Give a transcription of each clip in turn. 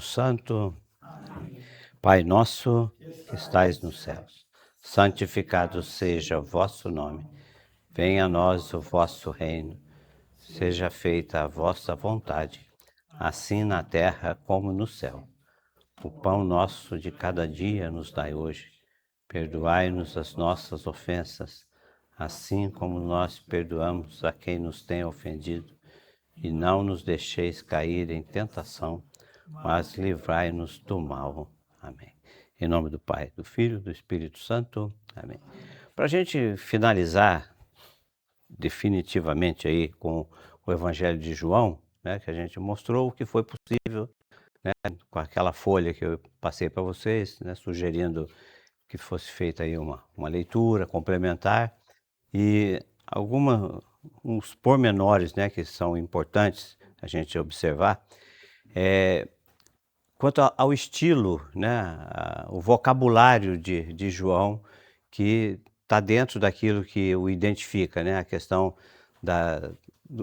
Santo. Pai nosso que estais nos céus, santificado seja o vosso nome. Venha a nós o vosso reino. Seja feita a vossa vontade, assim na terra como no céu. O pão nosso de cada dia nos dai hoje. Perdoai-nos as nossas ofensas, assim como nós perdoamos a quem nos tem ofendido. E não nos deixeis cair em tentação, mas livrai-nos do mal. Amém. Em nome do Pai, do Filho e do Espírito Santo. Amém. Para a gente finalizar definitivamente aí com o Evangelho de João, né, que a gente mostrou o que foi possível, né, com aquela folha que eu passei para vocês, né, sugerindo que fosse feita aí uma leitura complementar e uns pormenores, né, que são importantes a gente observar. Quanto ao estilo, né, o vocabulário de João, que está dentro daquilo que o identifica, né, a questão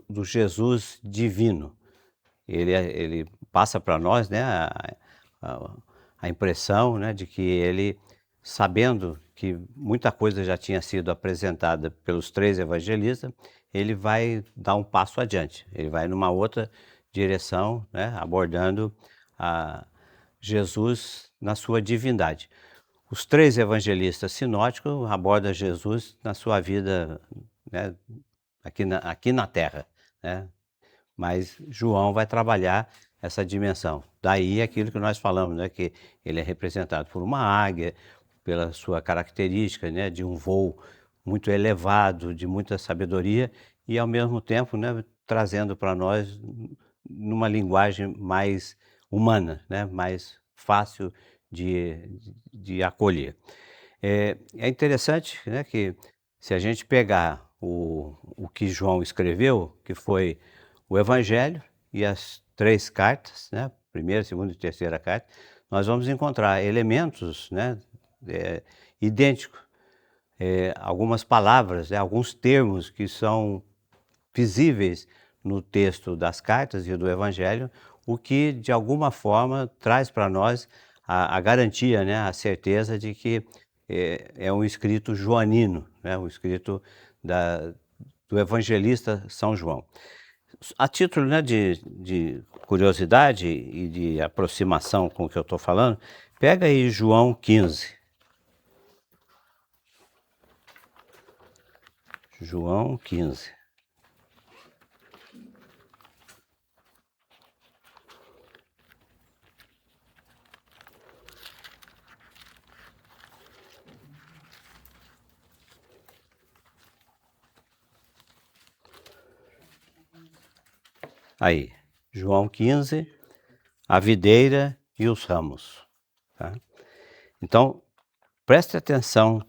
do Jesus divino. Ele passa para nós, né, a impressão, né, de que ele, sabendo que muita coisa já tinha sido apresentada pelos 3 evangelistas, ele vai dar um passo adiante, ele vai numa outra direção, né, abordando a Jesus na sua divindade. Os 3 evangelistas sinóticos abordam Jesus na sua vida, né, aqui na Terra, né? Mas João vai trabalhar essa dimensão. Daí aquilo que nós falamos, né, que ele é representado por uma águia, pela sua característica, né, de um voo muito elevado, de muita sabedoria, e ao mesmo tempo, né, trazendo para nós numa linguagem mais humana, né, mais fácil de acolher. É interessante, né, que se a gente pegar o que João escreveu, que foi o Evangelho e as 3 cartas, né, primeira, segunda e terceira carta, nós vamos encontrar elementos, né, idênticos, algumas palavras, né, alguns termos que são visíveis no texto das cartas e do Evangelho, o que de alguma forma traz para nós a garantia, né, a certeza de que é um escrito joanino, né, um escrito do evangelista São João. A título, né, de curiosidade e de aproximação com o que eu estou falando, pega aí João 15. João 15. Aí, João 15, a videira e os ramos. Tá? Então, preste atenção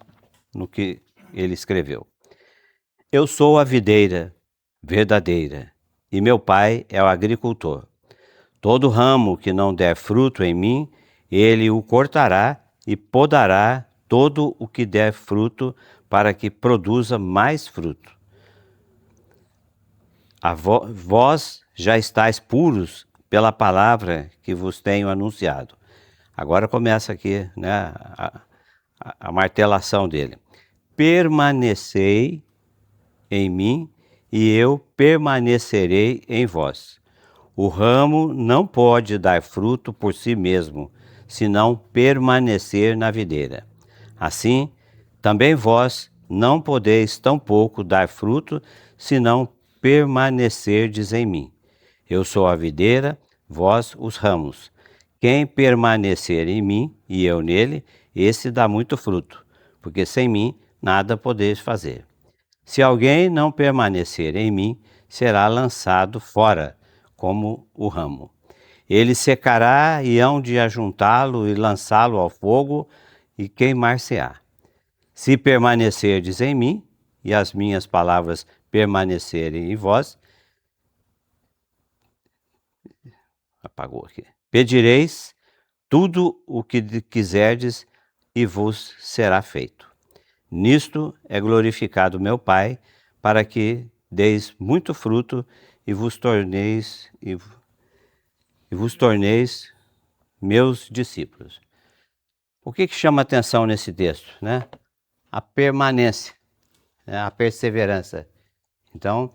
no que ele escreveu. Eu sou a videira verdadeira e meu pai é o agricultor. Todo ramo que não der fruto em mim, ele o cortará e podará todo o que der fruto para que produza mais fruto. Vós já estáis puros pela palavra que vos tenho anunciado. Agora começa aqui, né, a martelação dele. Permanecei em mim e eu permanecerei em vós. O ramo não pode dar fruto por si mesmo, senão permanecer na videira. Assim, também vós não podeis tampouco dar fruto, senão permanecerdes em mim. Eu sou a videira, vós os ramos. Quem permanecer em mim e eu nele, esse dá muito fruto, porque sem mim nada podeis fazer. Se alguém não permanecer em mim, será lançado fora, como o ramo. Ele secará e hão de ajuntá-lo e lançá-lo ao fogo e queimar-se-á. Se permanecerdes em mim e as minhas palavras permanecerem em vós, apagou aqui. Pedireis tudo o que quiserdes e vos será feito. Nisto é glorificado meu Pai, para que deis muito fruto e vos torneis meus discípulos. O que chama atenção nesse texto, né? A permanência, né? A perseverança. Então,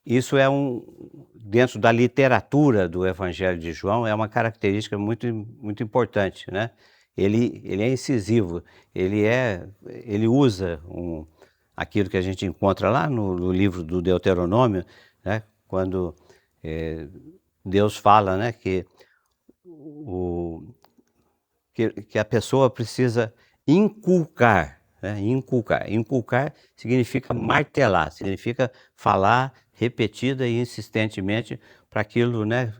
isso é dentro da literatura do Evangelho de João, é uma característica muito, muito importante, né? Ele é incisivo, ele usa aquilo que a gente encontra lá no livro do Deuteronômio, né? Quando Deus fala, né, que a pessoa precisa inculcar, né? Inculcar significa martelar, significa falar repetida e insistentemente para aquilo, né,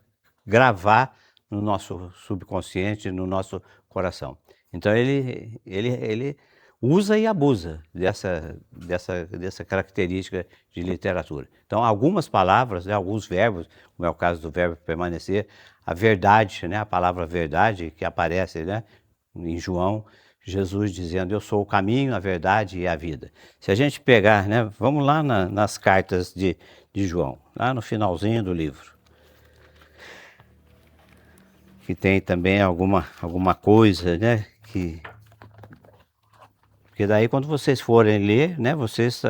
gravar no nosso subconsciente, no nosso coração. Então ele usa e abusa dessa característica de literatura. Então algumas palavras, né, alguns verbos, como é o caso do verbo permanecer, a verdade, né, a palavra verdade que aparece, né, em João, Jesus dizendo, eu sou o caminho, a verdade e a vida. Se a gente pegar, né, vamos lá nas cartas de João, lá no finalzinho do livro, que tem também alguma coisa, né, porque daí quando vocês forem ler, né, vocês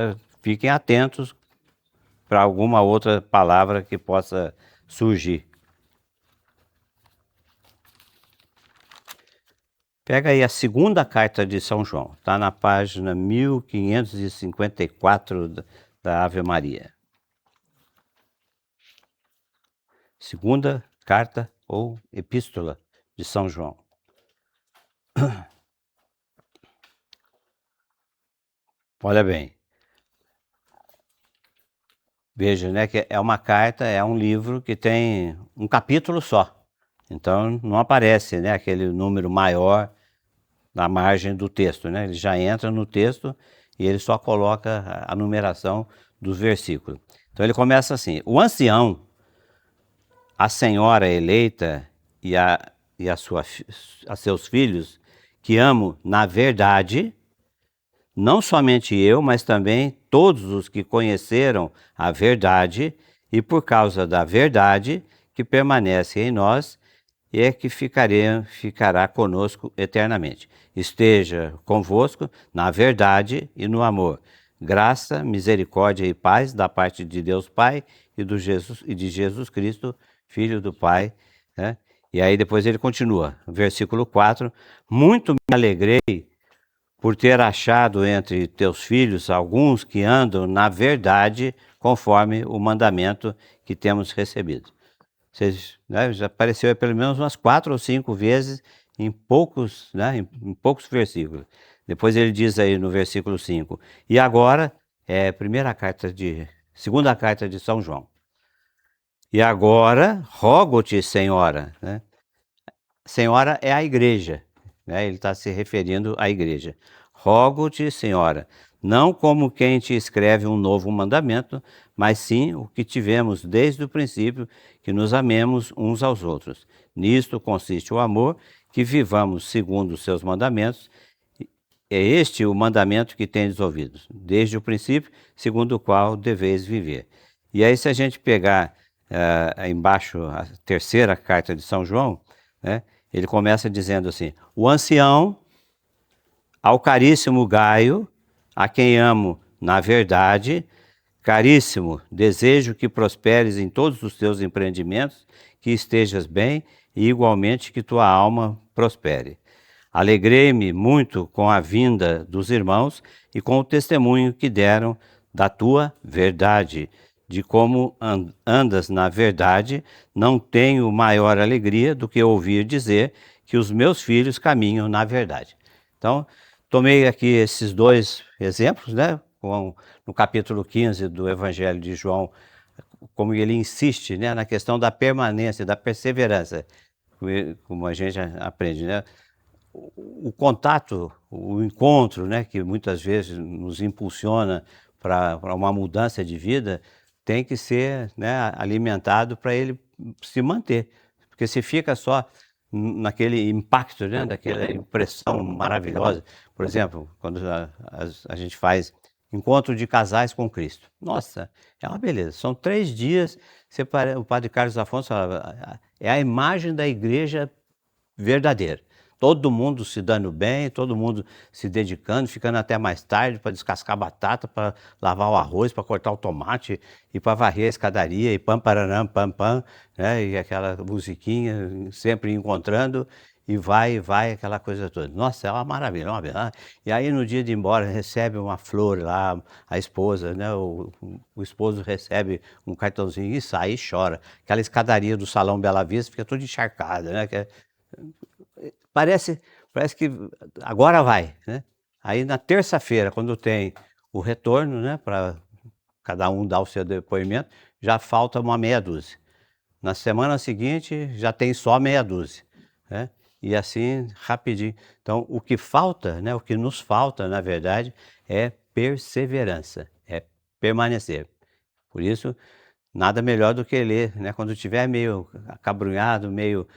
fiquem atentos para alguma outra palavra que possa surgir. Pega aí a segunda carta de São João, está na página 1554 da Ave Maria. Segunda carta ou epístola de São João. Olha bem. Veja, né, que é uma carta, é um livro que tem um capítulo só. Então não aparece, né, aquele número maior na margem do texto, né? Ele já entra no texto e ele só coloca a numeração dos versículos. Então ele começa assim: o ancião, a senhora eleita e a seus filhos, que amo na verdade, não somente eu, mas também todos os que conheceram a verdade e por causa da verdade que permanece em nós e é que ficará conosco eternamente. Esteja convosco na verdade e no amor. Graça, misericórdia e paz da parte de Deus Pai e de Jesus Cristo, Filho do Pai, né? E aí depois ele continua, versículo 4, muito me alegrei por ter achado entre teus filhos alguns que andam na verdade conforme o mandamento que temos recebido. Vocês, né, já apareceu pelo menos umas 4 ou 5 vezes em poucos, né, em poucos versículos. Depois ele diz aí no versículo 5, e agora segunda carta de São João. E agora rogo-te, Senhora, né? Senhora é a igreja, né? Ele está se referindo à igreja. Rogo-te, Senhora, não como quem te escreve um novo mandamento, mas sim o que tivemos desde o princípio, que nos amemos uns aos outros. Nisto consiste o amor, que vivamos segundo os seus mandamentos. É este o mandamento que tendes ouvido, desde o princípio, segundo o qual deveis viver. E aí, se a gente pegar embaixo a terceira carta de São João, né, ele começa dizendo assim: o ancião, ao caríssimo Gaio, a quem amo na verdade, caríssimo, desejo que prosperes em todos os teus empreendimentos, que estejas bem e igualmente que tua alma prospere. Alegrei-me muito com a vinda dos irmãos e com o testemunho que deram da tua verdade, de como andas na verdade. Não tenho maior alegria do que ouvir dizer que os meus filhos caminham na verdade. Então, tomei aqui esses dois exemplos, né? No capítulo 15 do Evangelho de João, como ele insiste, né, na questão da permanência, da perseverança, como a gente aprende, né? O contato, o encontro, né, que muitas vezes nos impulsiona para uma mudança de vida, tem que ser, né, alimentado para ele se manter. Porque se fica só naquele impacto, né, daquela impressão maravilhosa. Por exemplo, quando a gente faz encontro de casais com Cristo. Nossa, é uma beleza. São 3 dias, o padre Carlos Afonso fala, é a imagem da igreja verdadeira. Todo mundo se dando bem, todo mundo se dedicando, ficando até mais tarde para descascar batata, para lavar o arroz, para cortar o tomate e para varrer a escadaria e pam, pararam, pam, pam, né? E aquela musiquinha sempre encontrando e vai, aquela coisa toda. Nossa, é uma maravilha, uma beleza. E aí no dia de ir embora recebe uma flor lá, a esposa, né? O esposo recebe um cartãozinho e sai e chora. Aquela escadaria do Salão Bela Vista fica toda encharcada, né? Parece, parece que agora vai, né? Aí na terça-feira, quando tem o retorno, né, para cada um dar o seu depoimento, já falta uma meia dúzia. Na semana seguinte já tem só meia dúzia, né? E assim rapidinho. Então o que falta, né, o que nos falta, na verdade, é perseverança, é permanecer. Por isso, nada melhor do que ler, né, quando estiver meio acabrunhado, meio,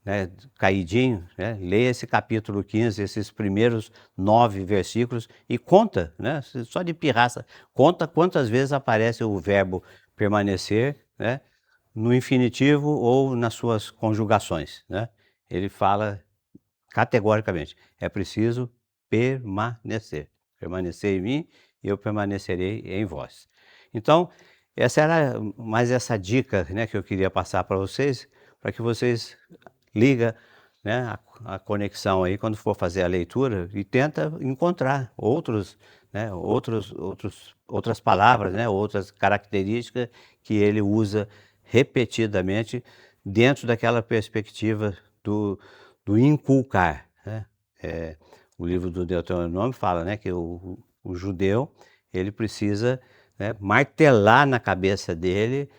né, caidinho, né, leia esse capítulo 15, esses primeiros 9 versículos e conta, né, só de pirraça, conta quantas vezes aparece o verbo permanecer, né, no infinitivo ou nas suas conjugações, né. Ele fala categoricamente, é preciso permanecer. Permanecer em mim e eu permanecerei em vós. Então, essa era mais essa dica, né, que eu queria passar para vocês, para que vocês liga, né, a conexão aí quando for fazer a leitura e tenta encontrar outros, né, outras palavras, né, outras características que ele usa repetidamente dentro daquela perspectiva do do inculcar, né. O livro do Deuteronômio fala, né, que o judeu, ele precisa, né, martelar na cabeça dele,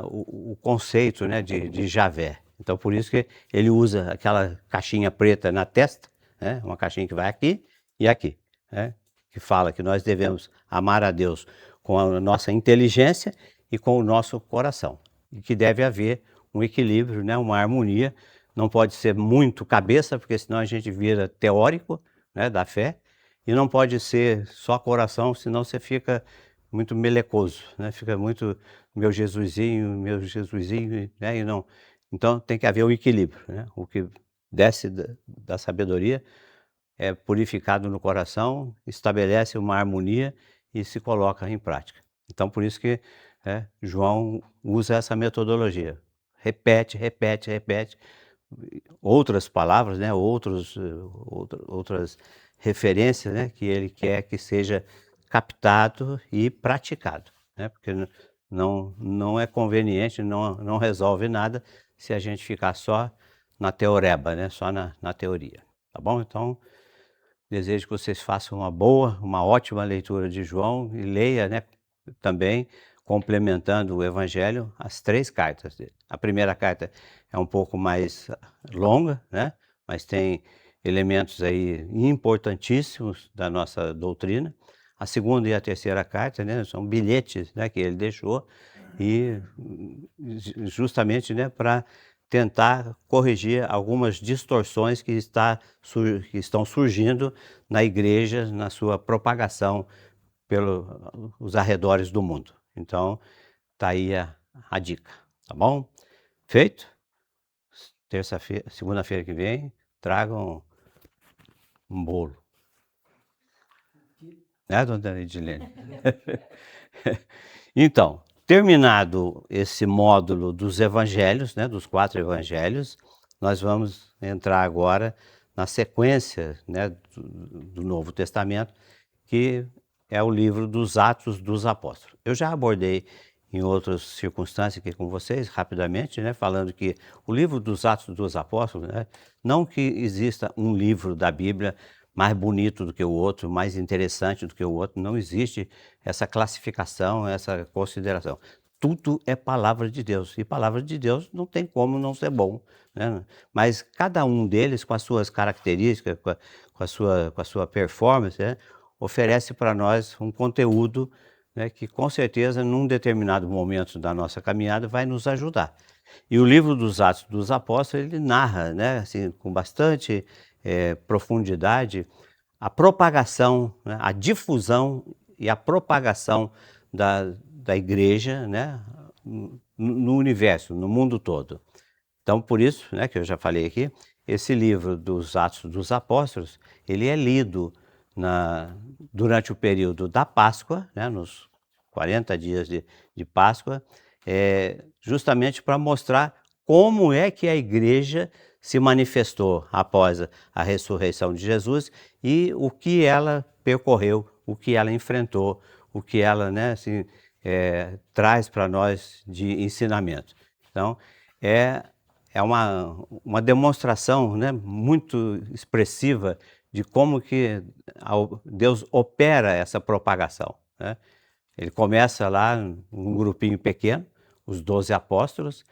o conceito, né, de Javé. Então por isso que ele usa aquela caixinha preta na testa, né, uma caixinha que vai aqui e aqui, né, que fala que nós devemos amar a Deus com a nossa inteligência e com o nosso coração, e que deve haver um equilíbrio, né, uma harmonia, não pode ser muito cabeça, porque senão a gente vira teórico, né, da fé, e não pode ser só coração, senão você fica muito melecoso, né, fica muito meu Jesusinho, né, e não, então tem que haver um equilíbrio, né, o que desce da sabedoria é purificado no coração, estabelece uma harmonia e se coloca em prática. Então por isso que, João usa essa metodologia, repete, repete, repete, outras palavras, né, outras referências, né, que ele quer que seja captado e praticado, né, porque não é conveniente, não resolve nada se a gente ficar só na teoreba, né, só na teoria, tá bom? Então, desejo que vocês façam uma ótima leitura de João e leia, né, também complementando o evangelho, as 3 cartas dele. A primeira carta é um pouco mais longa, né, mas tem elementos aí importantíssimos da nossa doutrina. A segunda e a terceira carta, né, são bilhetes, né, que ele deixou e justamente, né, para tentar corrigir algumas distorções que estão surgindo na igreja, na sua propagação pelos arredores do mundo. Então, tá aí a dica, tá bom? Feito? Terça-feira, segunda-feira que vem, tragam um bolo, né, dona Edilene? Então, terminado esse módulo dos evangelhos, né, dos 4 evangelhos, nós vamos entrar agora na sequência, né, do Novo Testamento, que é o livro dos Atos dos Apóstolos. Eu já abordei em outras circunstâncias aqui com vocês, rapidamente, né, falando que o livro dos Atos dos Apóstolos, né, não que exista um livro da Bíblia mais bonito do que o outro, mais interessante do que o outro, não existe essa classificação, essa consideração. Tudo é palavra de Deus, e palavra de Deus não tem como não ser bom, né? Mas cada um deles, com as suas características, com a sua performance, né, oferece para nós um conteúdo, né, que com certeza num determinado momento da nossa caminhada vai nos ajudar. E o livro dos Atos dos Apóstolos, ele narra, né, assim, com bastante profundidade, a propagação, né, a difusão e a propagação da igreja, né, no universo, no mundo todo. Então, por isso, né, que eu já falei aqui, esse livro dos Atos dos Apóstolos, ele é lido durante o período da Páscoa, né, nos 40 dias de Páscoa, justamente para mostrar como é que a igreja se manifestou após a ressurreição de Jesus e o que ela percorreu, o que ela enfrentou, o que ela, né, assim, traz para nós de ensinamento. Então, é uma demonstração, né, muito expressiva de como que Deus opera essa propagação, né? Ele começa lá num grupinho pequeno, os 12 apóstolos.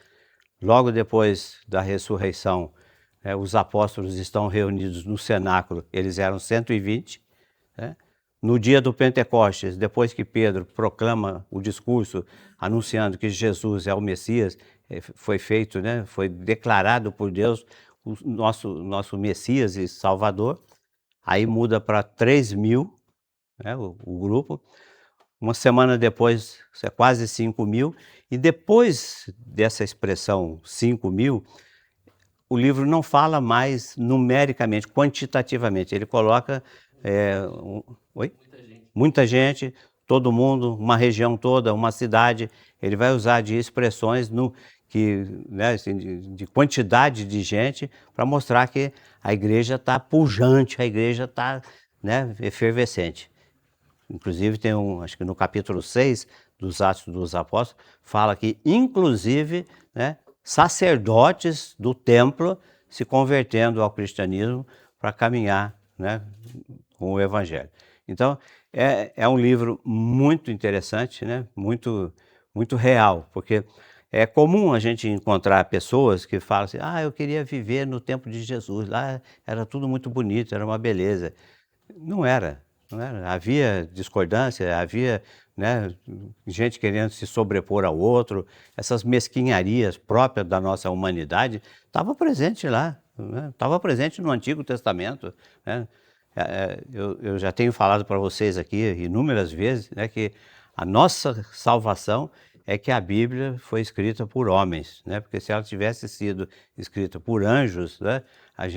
Logo depois da ressurreição, os apóstolos estão reunidos no cenáculo, eles eram 120, né? No dia do Pentecostes, depois que Pedro proclama o discurso anunciando que Jesus é o Messias, foi feito, né, foi declarado por Deus o nosso Messias e Salvador, aí muda para 3.000, né, o grupo. Uma semana depois, isso é quase 5.000, e depois dessa expressão 5.000, o livro não fala mais numericamente, quantitativamente, ele coloca oi? Muita gente, todo mundo, uma região toda, uma cidade, ele vai usar de expressões né, assim, de quantidade de gente para mostrar que a igreja está pujante, a igreja está, né, efervescente. Inclusive tem acho que no capítulo 6 dos Atos dos Apóstolos, fala que inclusive, né, sacerdotes do templo se convertendo ao cristianismo para caminhar, né, com o evangelho. Então, é um livro muito interessante, né, muito real, porque é comum a gente encontrar pessoas que falam assim, eu queria viver no tempo de Jesus, lá era tudo muito bonito, era uma beleza. Não era, não era. Havia discordância, havia, né, gente querendo se sobrepor ao outro, essas mesquinharias próprias da nossa humanidade estavam presentes lá, né, estava presente no Antigo Testamento, né. Eu já tenho falado para vocês aqui inúmeras vezes, né, que a nossa salvação é que a Bíblia foi escrita por homens, né, porque se ela tivesse sido escrita por anjos, né,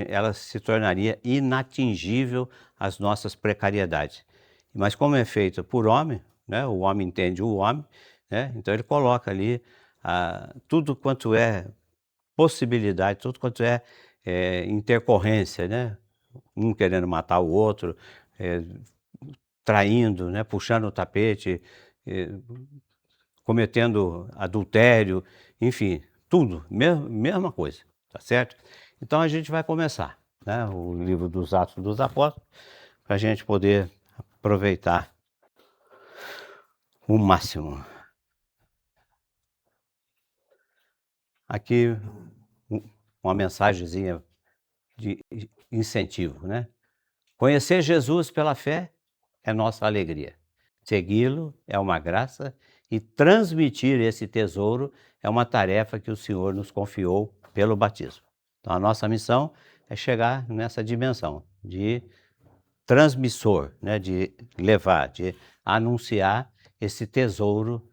ela se tornaria inatingível às nossas precariedades. Mas como é feita por homem, né, o homem entende o homem, né, então ele coloca ali tudo quanto é possibilidade, tudo quanto é intercorrência, né, um querendo matar o outro, eh, traindo, né, puxando o tapete, eh, cometendo adultério, enfim, tudo, mesma coisa, tá certo? Então a gente vai começar, né, o livro dos Atos dos Apóstolos, para a gente poder aproveitar o máximo. Aqui uma mensagenzinha de incentivo, né? Conhecer Jesus pela fé é nossa alegria. Segui-lo é uma graça e transmitir esse tesouro é uma tarefa que o Senhor nos confiou pelo batismo. Então a nossa missão é chegar nessa dimensão de transmissor, né, de levar, de anunciar esse tesouro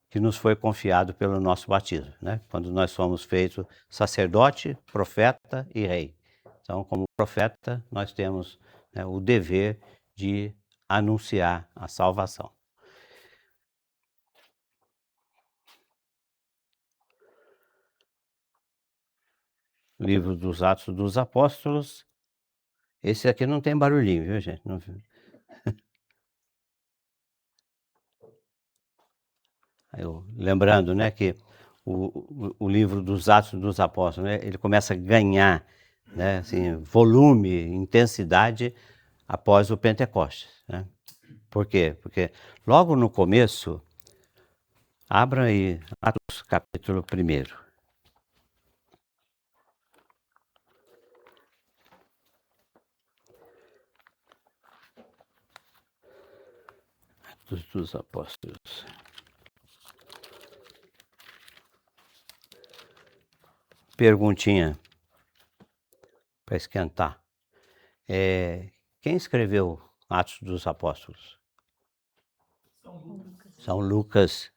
que nos foi confiado pelo nosso batismo, né? Quando nós somos feitos sacerdote, profeta e rei. Então, como profeta, nós temos, né, o dever de anunciar a salvação. Livro dos Atos dos Apóstolos. Esse aqui não tem barulhinho, viu, gente? Não... Lembrando, né, que o livro dos Atos dos Apóstolos, né, ele começa a ganhar, né, assim, volume, intensidade após o Pentecostes, né? Por quê? Porque logo no começo, abra aí Atos capítulo 1. Atos dos Apóstolos. Perguntinha para esquentar. Quem escreveu Atos dos Apóstolos? São Lucas.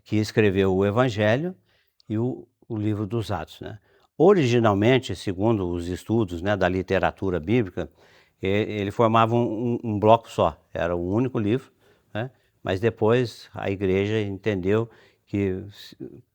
Que escreveu o Evangelho e o livro dos Atos, né? originalmente, segundo os estudos, né, da literatura bíblica, ele formava um bloco só, era um único livro, né? Mas depois a igreja entendeu que,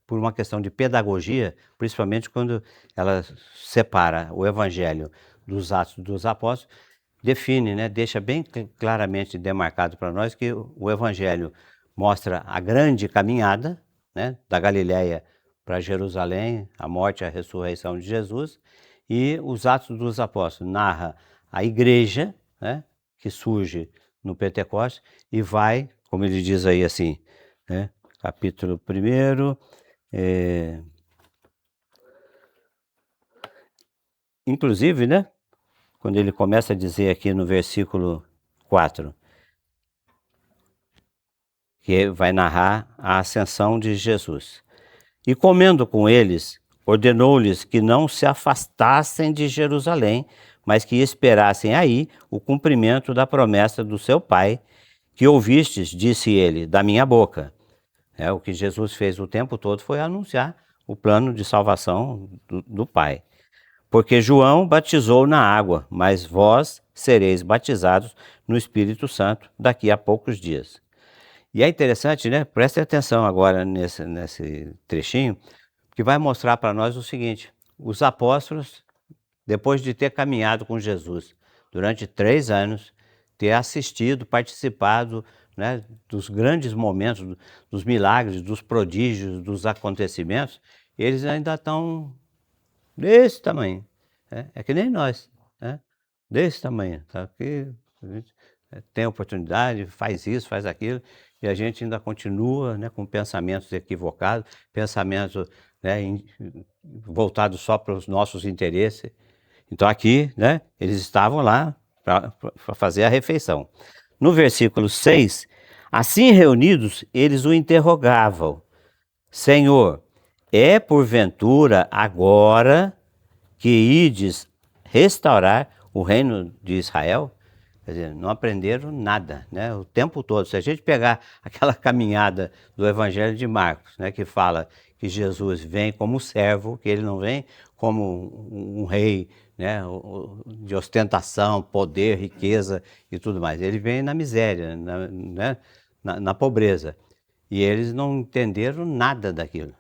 por uma questão de pedagogia, principalmente quando ela separa o Evangelho dos Atos dos Apóstolos, define, né, deixa bem claramente demarcado para nós que o Evangelho mostra a grande caminhada, né, da Galileia para Jerusalém, a morte e a ressurreição de Jesus, e os Atos dos Apóstolos narra a igreja, né, que surge no Pentecostes e vai, como ele diz aí assim, né, capítulo 1, inclusive, né, quando ele começa a dizer aqui no versículo 4, que vai narrar a ascensão de Jesus. E comendo com eles, ordenou-lhes que não se afastassem de Jerusalém, mas que esperassem aí o cumprimento da promessa do seu Pai, que ouvistes, disse ele, da minha boca. O que Jesus fez o tempo todo foi anunciar o plano de salvação do Pai. Porque João batizou na água, mas vós sereis batizados no Espírito Santo daqui a poucos dias. E é interessante, né? Preste atenção agora nesse trechinho, que vai mostrar para nós o seguinte: os apóstolos, depois de ter caminhado com Jesus durante 3 anos, ter assistido, participado, né, dos grandes momentos, dos milagres, dos prodígios, dos acontecimentos, eles ainda estão desse tamanho. É que nem nós, né? Desse tamanho, tá? Que a gente tem oportunidade, faz isso, faz aquilo, e a gente ainda continua, né, com pensamentos equivocados, pensamentos, né, voltados só para os nossos interesses. Então aqui, né, eles estavam lá para fazer a refeição. No versículo 6, assim reunidos, eles o interrogavam: Senhor, é porventura agora que ides restaurar o reino de Israel? Quer dizer, não aprenderam nada, né? O tempo todo. Se a gente pegar aquela caminhada do Evangelho de Marcos, né, que fala que Jesus vem como servo, que ele não vem como um rei, né, de ostentação, poder, riqueza e tudo mais. Ele vem na miséria, né, na pobreza. E eles não entenderam nada daquilo.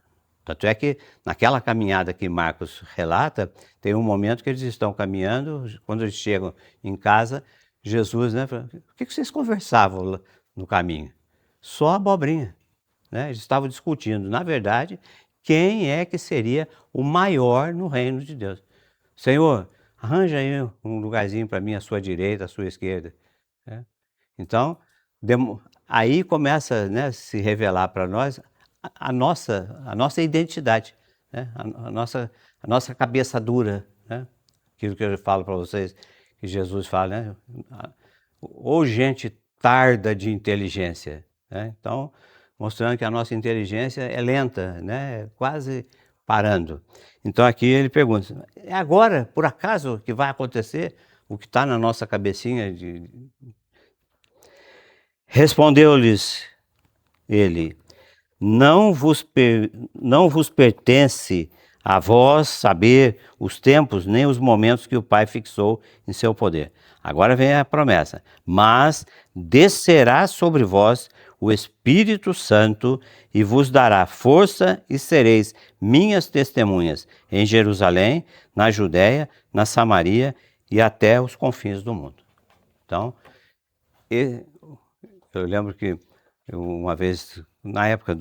Tanto é que naquela caminhada que Marcos relata, tem um momento que eles estão caminhando, quando eles chegam em casa, Jesus, né, fala: o que vocês conversavam no caminho? Só abobrinha, né? Eles estavam discutindo, na verdade, quem é que seria o maior no reino de Deus. Senhor, arranja aí um lugarzinho para mim, à sua direita, à sua esquerda, né? Então, aí começa, né, a se revelar para nós a nossa identidade, né? A nossa cabeça dura, né? Aquilo que eu falo para vocês, que Jesus fala, né? Ou gente tarda de inteligência, né? Então, mostrando que a nossa inteligência é lenta, né? Quase parando. Então aqui ele pergunta: é agora, por acaso, que vai acontecer o que está na nossa cabecinha de... Respondeu-lhes ele: não vos pertence a vós saber os tempos nem os momentos que o Pai fixou em seu poder. Agora vem a promessa: mas descerá sobre vós o Espírito Santo e vos dará força e sereis minhas testemunhas em Jerusalém, na Judéia, na Samaria e até os confins do mundo. Então, eu lembro que uma vez, na época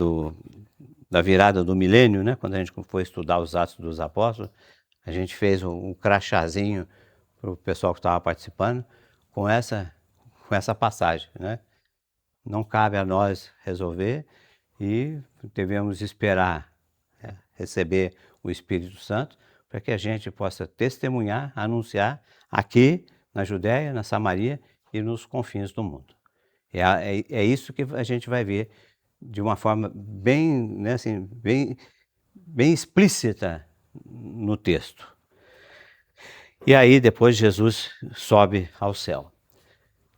da virada do milênio, né, quando a gente foi estudar os Atos dos Apóstolos, a gente fez um crachazinho para o pessoal que estava participando com essa passagem, né? Não cabe a nós resolver e devemos esperar, né, receber o Espírito Santo para que a gente possa testemunhar, anunciar aqui na Judéia, na Samaria e nos confins do mundo. É isso que a gente vai ver de uma forma bem, né, assim, bem explícita no texto. E aí depois Jesus sobe ao céu.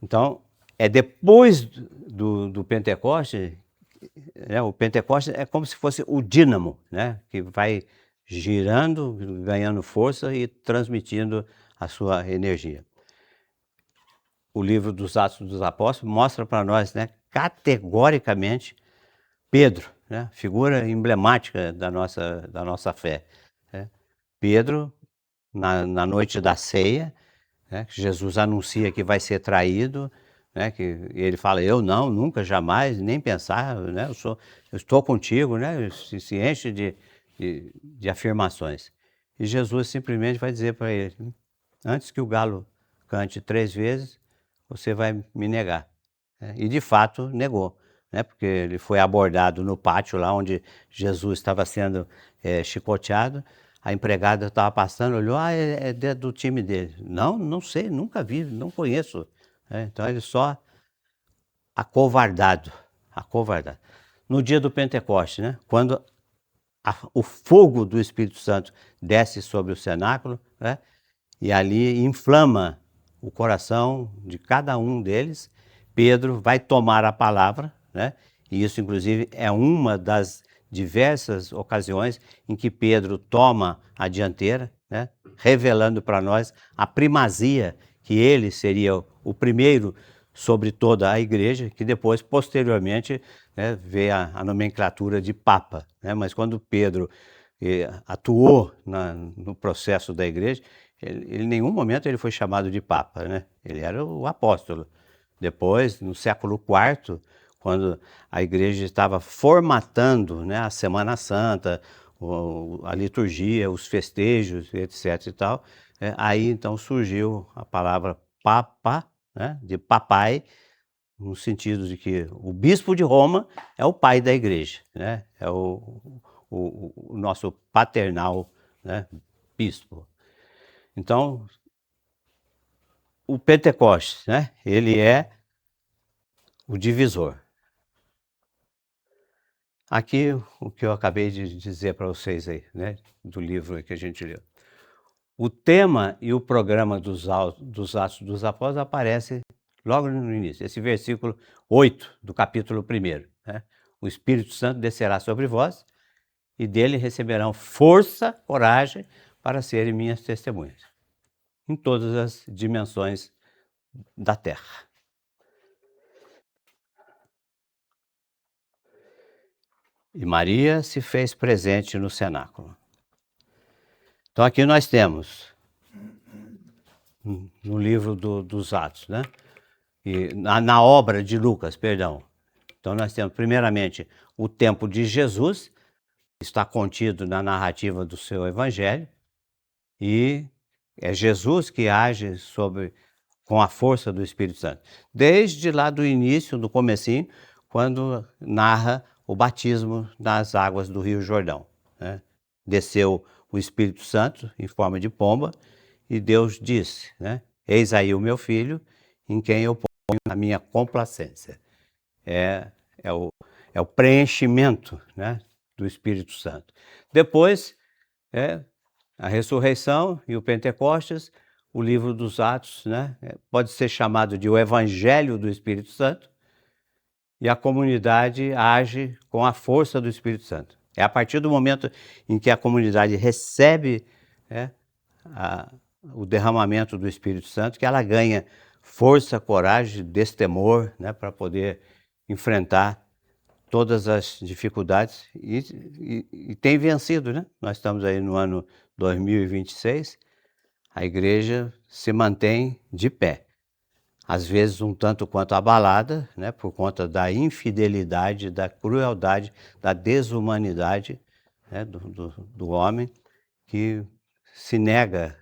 Então, é depois do Pentecoste, né, o Pentecoste é como se fosse o dínamo, né, que vai girando, ganhando força e transmitindo a sua energia. O livro dos Atos dos Apóstolos mostra para nós, né, categoricamente, Pedro, né, figura emblemática da nossa fé, né? Pedro, na noite da ceia, né, que Jesus anuncia que vai ser traído, né, que ele fala, eu não, nunca, jamais, nem pensar, né, eu estou contigo, né, se enche de afirmações. E Jesus simplesmente vai dizer para ele, antes que o galo cante 3 vezes, você vai me negar. E de fato negou, né, porque ele foi abordado no pátio lá onde Jesus estava sendo chicoteado. A empregada estava passando, olhou, é do time dele. Não, não sei, nunca vi, não conheço. Então ele só acovardado. No dia do Pentecoste, né, quando o fogo do Espírito Santo desce sobre o cenáculo, né, e ali inflama o coração de cada um deles, Pedro vai tomar a palavra, né, e isso inclusive é uma das diversas ocasiões em que Pedro toma a dianteira, né, revelando para nós a primazia, que ele seria o primeiro sobre toda a igreja, que depois, posteriormente, né, vê a nomenclatura de Papa, né, mas quando Pedro atuou no processo da igreja, ele, em nenhum momento ele foi chamado de Papa, né, ele era o apóstolo. Depois, no século IV, quando a igreja estava formatando, né, a Semana Santa, a liturgia, os festejos, etc. e tal, aí então surgiu a palavra Papa, né, de papai, no sentido de que o bispo de Roma é o pai da igreja, né, é o nosso paternal, né, bispo. Então, o Pentecostes, né, ele é o divisor. Aqui o que eu acabei de dizer para vocês aí, né, do livro que a gente leu. O tema e o programa dos Atos dos Apóstolos aparecem logo no início, esse versículo 8 do capítulo 1, né? O Espírito Santo descerá sobre vós e dele receberão força, coragem para serem minhas testemunhas em todas as dimensões da terra. E Maria se fez presente no cenáculo. Então aqui nós temos, no livro dos Atos, né? E na obra de Lucas, perdão. Então nós temos primeiramente o tempo de Jesus, que está contido na narrativa do seu evangelho, e é Jesus que age com a força do Espírito Santo. Desde lá do início, do comecinho, quando narra o batismo nas águas do Rio Jordão, né? Desceu o Espírito Santo em forma de pomba e Deus disse, né? Eis aí o meu filho, em quem eu ponho a minha complacência. É o preenchimento, né, do Espírito Santo. Depois, a ressurreição e o Pentecostes, o livro dos Atos, né, pode ser chamado de o Evangelho do Espírito Santo, e a comunidade age com a força do Espírito Santo. É a partir do momento em que a comunidade recebe o derramamento do Espírito Santo que ela ganha força, coragem, destemor, né, para poder enfrentar todas as dificuldades e tem vencido, né? Nós estamos aí no ano 2026, a igreja se mantém de pé. Às vezes um tanto quanto abalada, né, por conta da infidelidade, da crueldade, da desumanidade, né, do homem que se nega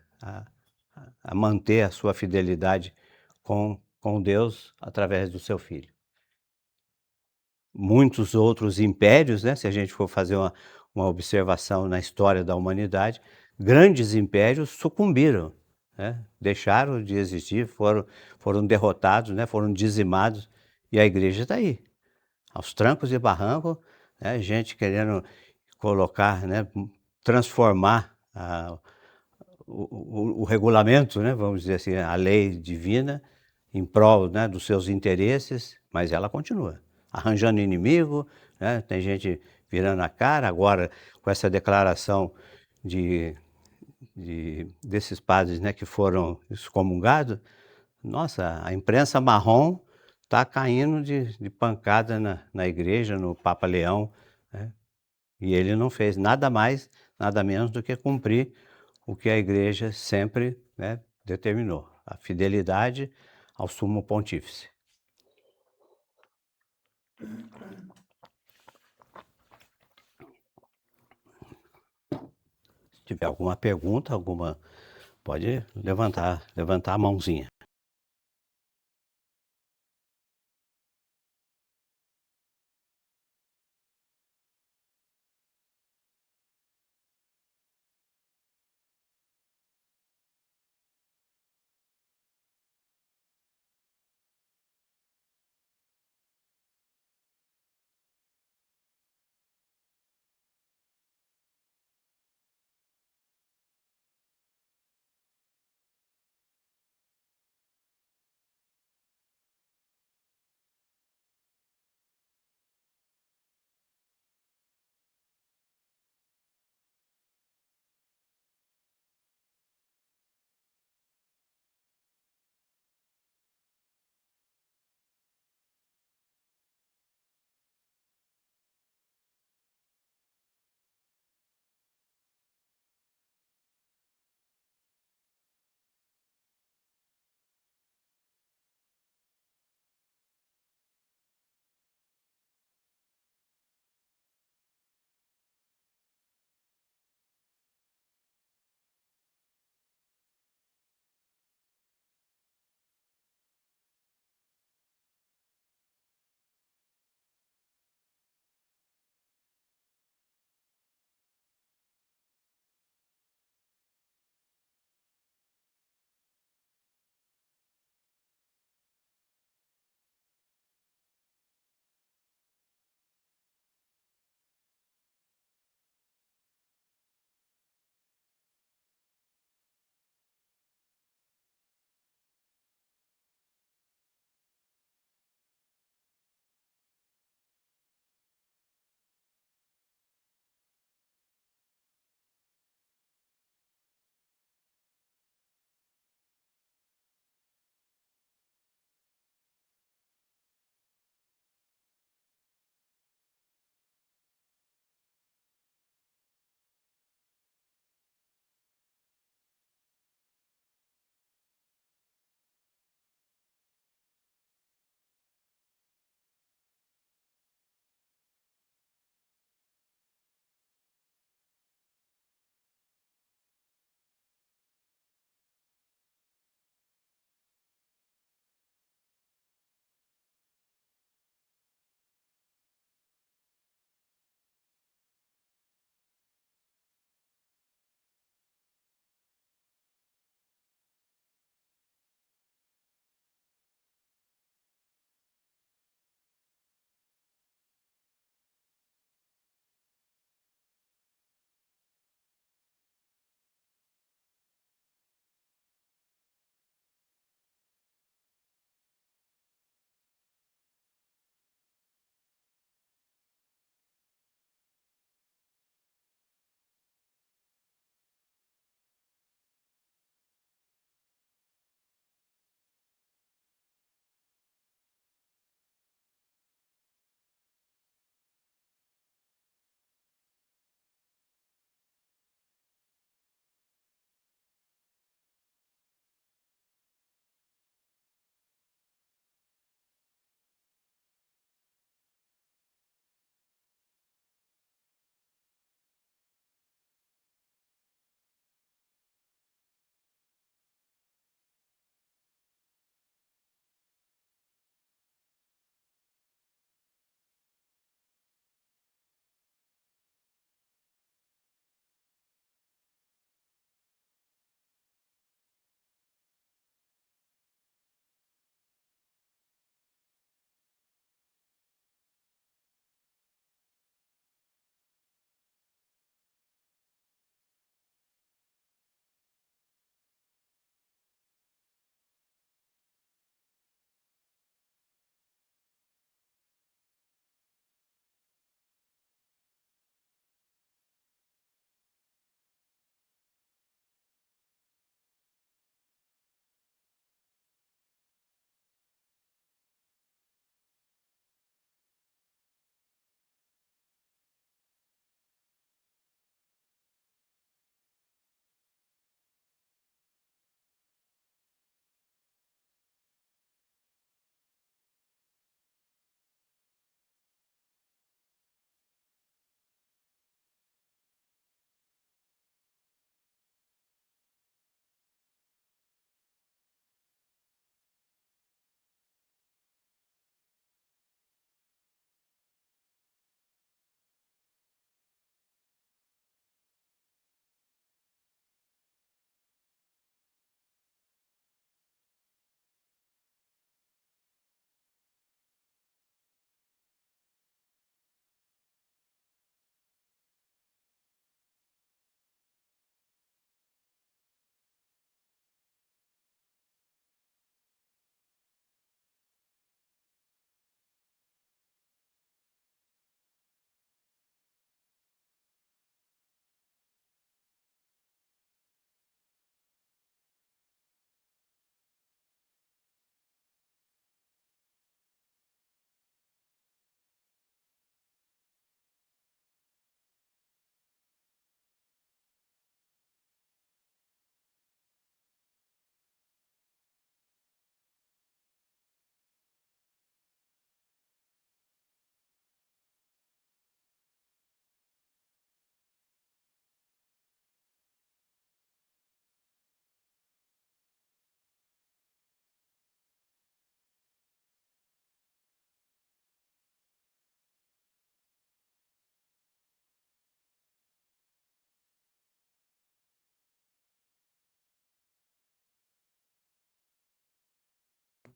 a manter a sua fidelidade com Deus através do seu Filho. Muitos outros impérios, né, se a gente for fazer uma observação na história da humanidade, grandes impérios sucumbiram, né, deixaram de existir, foram derrotados, né, foram dizimados, e a igreja está aí, aos trancos e barrancos, né, gente querendo colocar, né, transformar o regulamento, né, vamos dizer assim, a lei divina em prol, né, dos seus interesses, mas ela continua arranjando inimigo, né, tem gente virando a cara agora com essa declaração de desses padres, né, que foram excomungados, nossa, a imprensa marrom está caindo de pancada na igreja, no Papa Leão, né, e ele não fez nada mais, nada menos do que cumprir o que a igreja sempre, né, determinou, a fidelidade ao sumo pontífice. Se tiver alguma pergunta, pode levantar a mãozinha.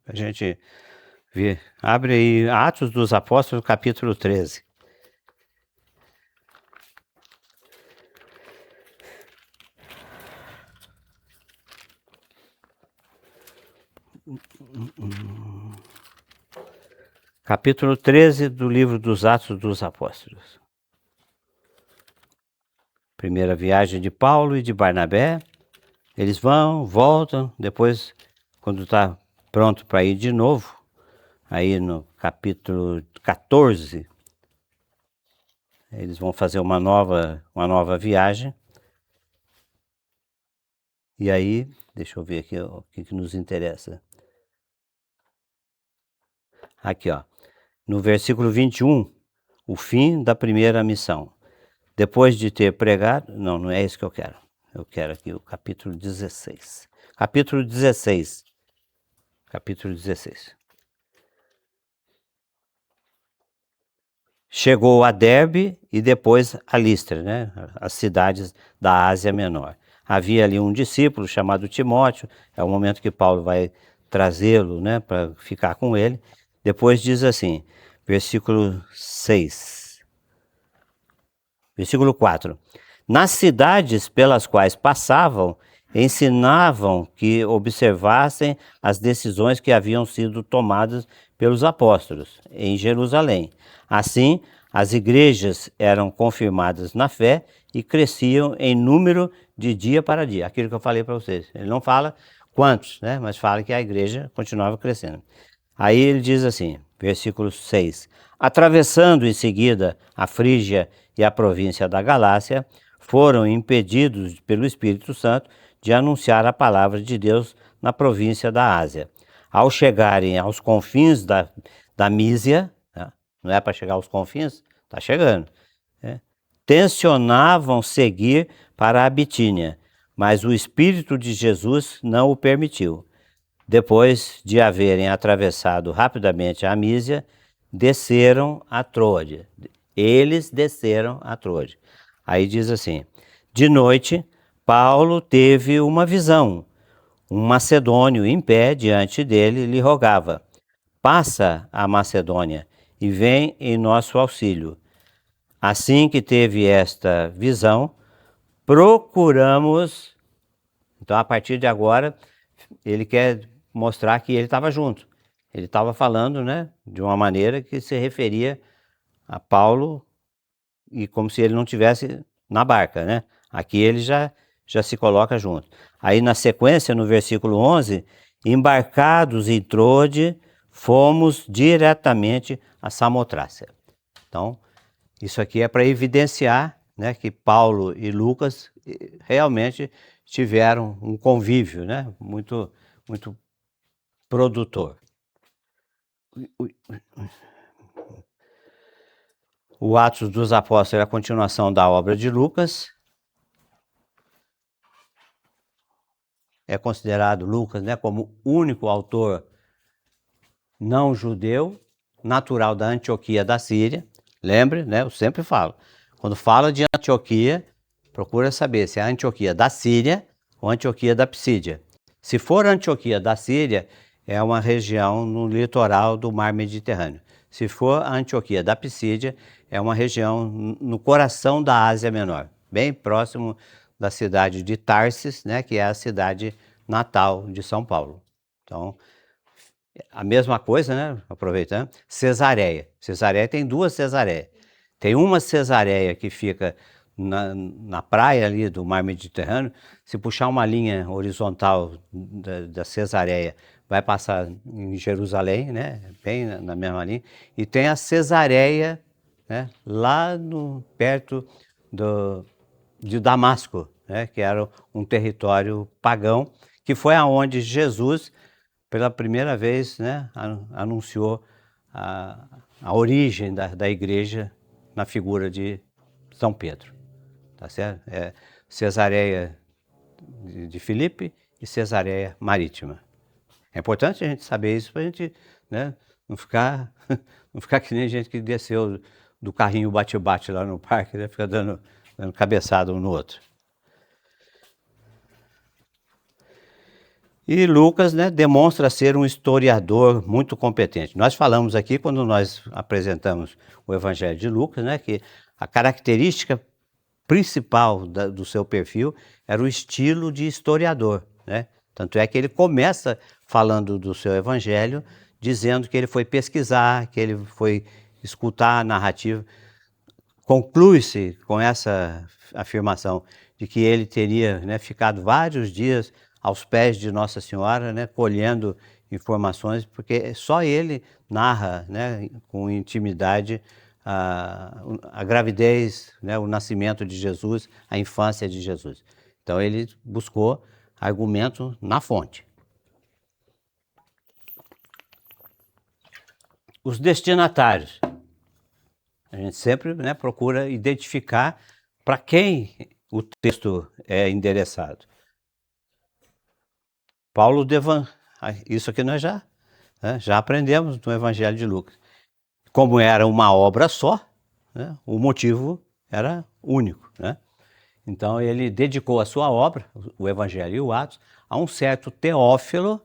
A gente ver. Abre aí Atos dos Apóstolos, capítulo 13. Capítulo 13 do livro dos Atos dos Apóstolos. Primeira viagem de Paulo e de Barnabé. Eles vão, voltam, depois, quando está pronto para ir de novo, aí no capítulo 14, eles vão fazer uma nova viagem. E aí, deixa eu ver aqui o que nos interessa. Aqui, ó, no versículo 21, o fim da primeira missão. Depois de ter pregado, não é isso que eu quero. Eu quero aqui o capítulo 16. Capítulo 16. Capítulo 16. Chegou a Derbe e depois a Listra, né? As cidades da Ásia Menor. Havia ali um discípulo chamado Timóteo, é o momento que Paulo vai trazê-lo, né, para ficar com ele. Depois diz assim, versículo 6. Versículo 4. Nas cidades pelas quais passavam, ensinavam que observassem as decisões que haviam sido tomadas pelos apóstolos em Jerusalém. Assim, as igrejas eram confirmadas na fé e cresciam em número de dia para dia. Aquilo que eu falei para vocês. Ele não fala quantos, né? Mas fala que a igreja continuava crescendo. Aí ele diz assim, versículo 6. Atravessando em seguida a Frígia e a província da Galácia, foram impedidos pelo Espírito Santo de anunciar a palavra de Deus na província da Ásia. Ao chegarem aos confins da Mísia, né? Não é para chegar aos confins? Está chegando. Né? Tensionavam seguir para a Bitínia, mas o Espírito de Jesus não o permitiu. Depois de haverem atravessado rapidamente a Mísia, desceram a Troade. Eles desceram a Troade. Aí diz assim, de noite, Paulo teve uma visão. Um macedônio em pé diante dele lhe rogava, passa a Macedônia e vem em nosso auxílio. Assim que teve esta visão, procuramos... Então, a partir de agora, ele quer mostrar que ele estava junto. Ele estava falando, né, de uma maneira que se referia a Paulo e como se ele não tivesse na barca, né? Aqui ele já se coloca junto. Aí na sequência, no versículo 11, embarcados em Troade, fomos diretamente a Samotrácia. Então, isso aqui é para evidenciar, né, que Paulo e Lucas realmente tiveram um convívio, né, muito produtor. O Atos dos Apóstolos é a continuação da obra de Lucas. É considerado Lucas, né, como único autor não judeu, natural da Antioquia da Síria. Lembre, né, eu sempre falo, quando fala de Antioquia, procura saber se é a Antioquia da Síria ou Antioquia da Psídia. Se for Antioquia da Síria, é uma região no litoral do mar Mediterrâneo. Se for a Antioquia da Psídia, é uma região no coração da Ásia Menor, bem próximo da cidade de Tarsis, né, que é a cidade natal de São Paulo. Então, a mesma coisa, né, aproveitando, Cesareia. Cesareia tem duas Cesareias. Tem uma Cesareia que fica na praia ali do mar Mediterrâneo. Se puxar uma linha horizontal da Cesareia, vai passar em Jerusalém, né, bem na mesma linha. E tem a Cesareia, né, lá perto de Damasco, né, que era um território pagão, que foi aonde Jesus, pela primeira vez, né, anunciou a origem da igreja na figura de São Pedro. Tá certo? Cesareia de Filipe e Cesareia Marítima. É importante a gente saber isso para a gente, né, não ficar que nem gente que desceu do carrinho bate-bate lá no parque, né, fica dando cabeçada um no outro. E Lucas, né, demonstra ser um historiador muito competente. Nós falamos aqui, quando nós apresentamos o Evangelho de Lucas, né, que a característica principal do seu perfil era o estilo de historiador, né? Tanto é que ele começa falando do seu Evangelho, dizendo que ele foi pesquisar, que ele foi escutar a narrativa. Conclui-se com essa afirmação de que ele teria, né, ficado vários dias aos pés de Nossa Senhora, né, colhendo informações, porque só ele narra, né, com intimidade a gravidez, né, o nascimento de Jesus, a infância de Jesus. Então ele buscou argumento na fonte. Os destinatários. A gente sempre, né, procura identificar para quem o texto é endereçado. Paulo isso aqui nós já aprendemos no Evangelho de Lucas. Como era uma obra só, né, o motivo era único, né? Então ele dedicou a sua obra, o Evangelho e o Atos, a um certo Teófilo.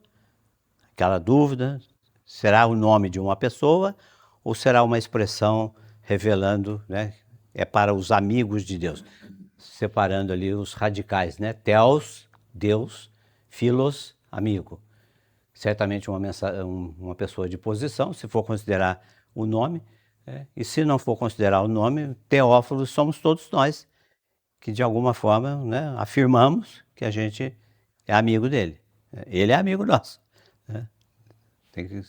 Aquela dúvida, será o nome de uma pessoa ou será uma expressão revelando, né, é para os amigos de Deus, separando ali os radicais, né? Theos, Deus, philos, amigo. Certamente uma pessoa de posição, se for considerar o nome, e se não for considerar o nome, Teófilos somos todos nós, que de alguma forma, né, afirmamos que a gente é amigo dele. Ele é amigo nosso, né? Tem que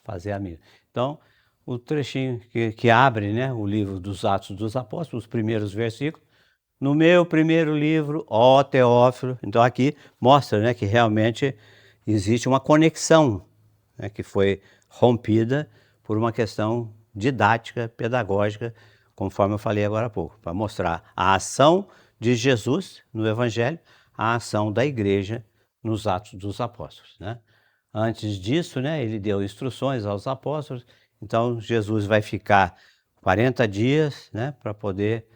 fazer amigo. Então, o trechinho que abre, né, o livro dos Atos dos Apóstolos, os primeiros versículos, no meu primeiro livro, ó Teófilo. Então aqui mostra, né, que realmente existe uma conexão, né, que foi rompida por uma questão didática, pedagógica, conforme eu falei agora há pouco, para mostrar a ação de Jesus no Evangelho, a ação da igreja nos Atos dos Apóstolos, né? Antes disso, né, ele deu instruções aos apóstolos, então Jesus vai ficar 40 dias, né, para poder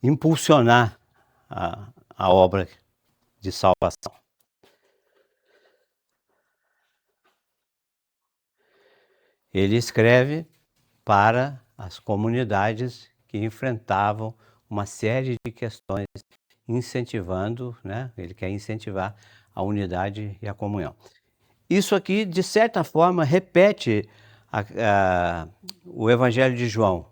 impulsionar a obra de salvação. Ele escreve para as comunidades que enfrentavam uma série de questões, incentivando, né, ele quer incentivar a unidade e a comunhão. Isso aqui, de certa forma, repete o Evangelho de João.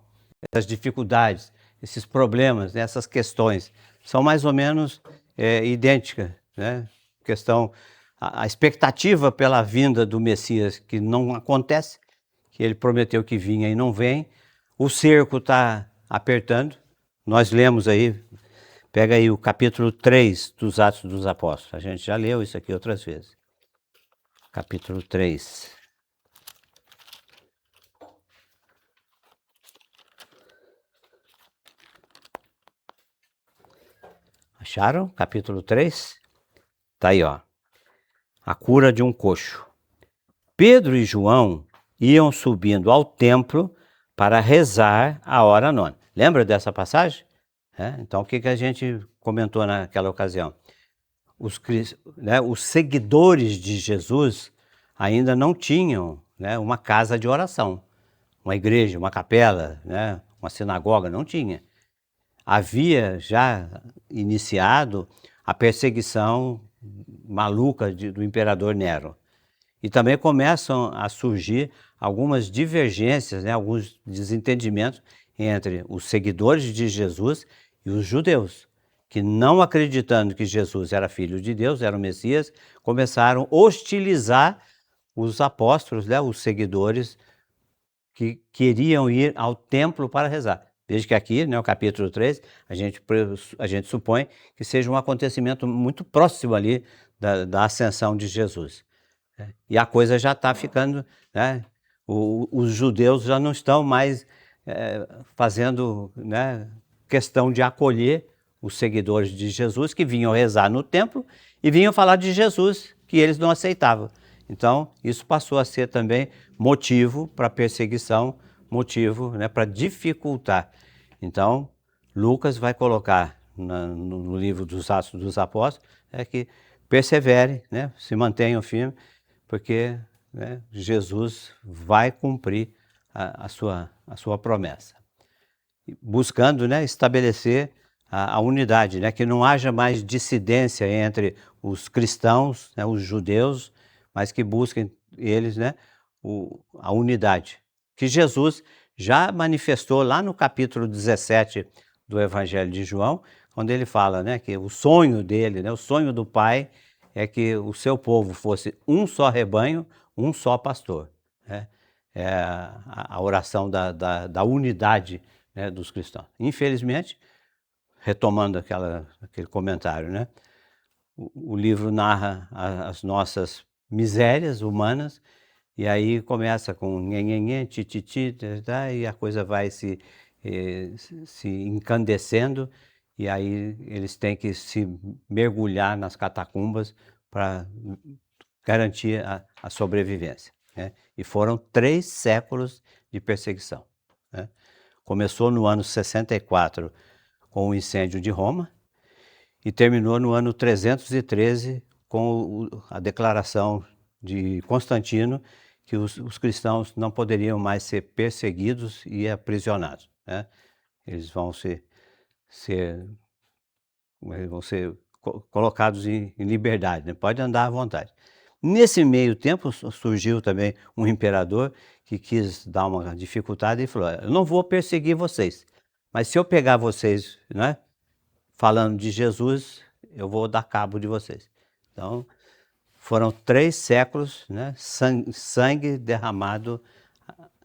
Essas dificuldades, esses problemas, né, essas questões, são mais ou menos idênticas, né? A expectativa pela vinda do Messias, que não acontece, que ele prometeu que vinha e não vem. O cerco está apertando. Nós lemos aí, pega aí o capítulo 3 dos Atos dos Apóstolos. A gente já leu isso aqui outras vezes. Capítulo 3. Acharam? Capítulo 3? Tá aí, ó. A cura de um coxo. Pedro e João iam subindo ao templo para rezar a hora nona. Lembra dessa passagem? Então, o que a gente comentou naquela ocasião? Os seguidores de Jesus ainda não tinham, né, uma casa de oração, uma igreja, uma capela, né, uma sinagoga, não tinha. Havia já iniciado a perseguição maluca do imperador Nero. E também começam a surgir algumas divergências, né, alguns desentendimentos entre os seguidores de Jesus e os judeus, que, não acreditando que Jesus era filho de Deus, era o Messias, começaram a hostilizar os apóstolos, né, os seguidores que queriam ir ao templo para rezar. Veja que aqui, né, o capítulo 3, a gente supõe que seja um acontecimento muito próximo ali da ascensão de Jesus. E a coisa já está ficando, né, os judeus já não estão mais fazendo, né, questão de acolher os seguidores de Jesus que vinham rezar no templo e vinham falar de Jesus, que eles não aceitavam. Então, isso passou a ser também motivo para perseguição, motivo, né, para dificultar. Então, Lucas vai colocar no livro dos Atos dos Apóstolos que persevere, né? Se mantenham firmes, porque, né, Jesus vai cumprir a sua promessa. Buscando, né, estabelecer a unidade, né, que não haja mais dissidência entre os cristãos, né, os judeus, mas que busquem eles, né, a unidade, que Jesus já manifestou lá no capítulo 17 do Evangelho de João, quando ele fala, né, que o sonho dele, né, o sonho do Pai é que o seu povo fosse um só rebanho, um só pastor, né? É a oração da unidade, né, dos cristãos. Infelizmente, retomando aquele comentário, né, o livro narra as nossas misérias humanas, e aí começa com nhenhenhen, tititi, e a coisa vai se encandecendo, e aí eles têm que se mergulhar nas catacumbas para garantir a sobrevivência, né? E foram 3 séculos de perseguição, né? Começou no ano 64 com o incêndio de Roma e terminou no ano 313 com a declaração de Constantino que os cristãos não poderiam mais ser perseguidos e aprisionados, né? Eles vão ser colocados em liberdade, né? Pode andar à vontade. Nesse meio tempo surgiu também um imperador que quis dar uma dificuldade e falou: eu não vou perseguir vocês, mas se eu pegar vocês, né, falando de Jesus, eu vou dar cabo de vocês. Então, foram 3 séculos, né, sangue derramado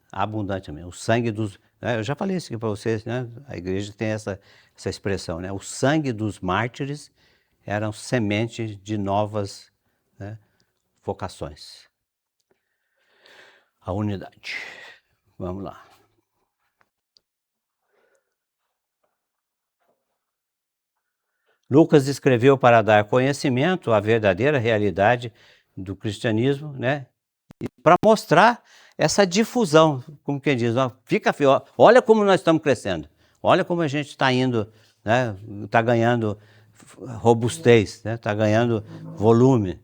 abundantemente. O sangue dos... eu já falei isso aqui para vocês, né? A igreja tem essa expressão, né? O sangue dos mártires eram semente de novas, né, vocações. A unidade. Vamos lá. Lucas escreveu para dar conhecimento à verdadeira realidade do cristianismo, né? E para mostrar essa difusão, como quem diz, ó, fica feio, olha como nós estamos crescendo, olha como a gente está indo, né? Está ganhando robustez, né? Está ganhando volume.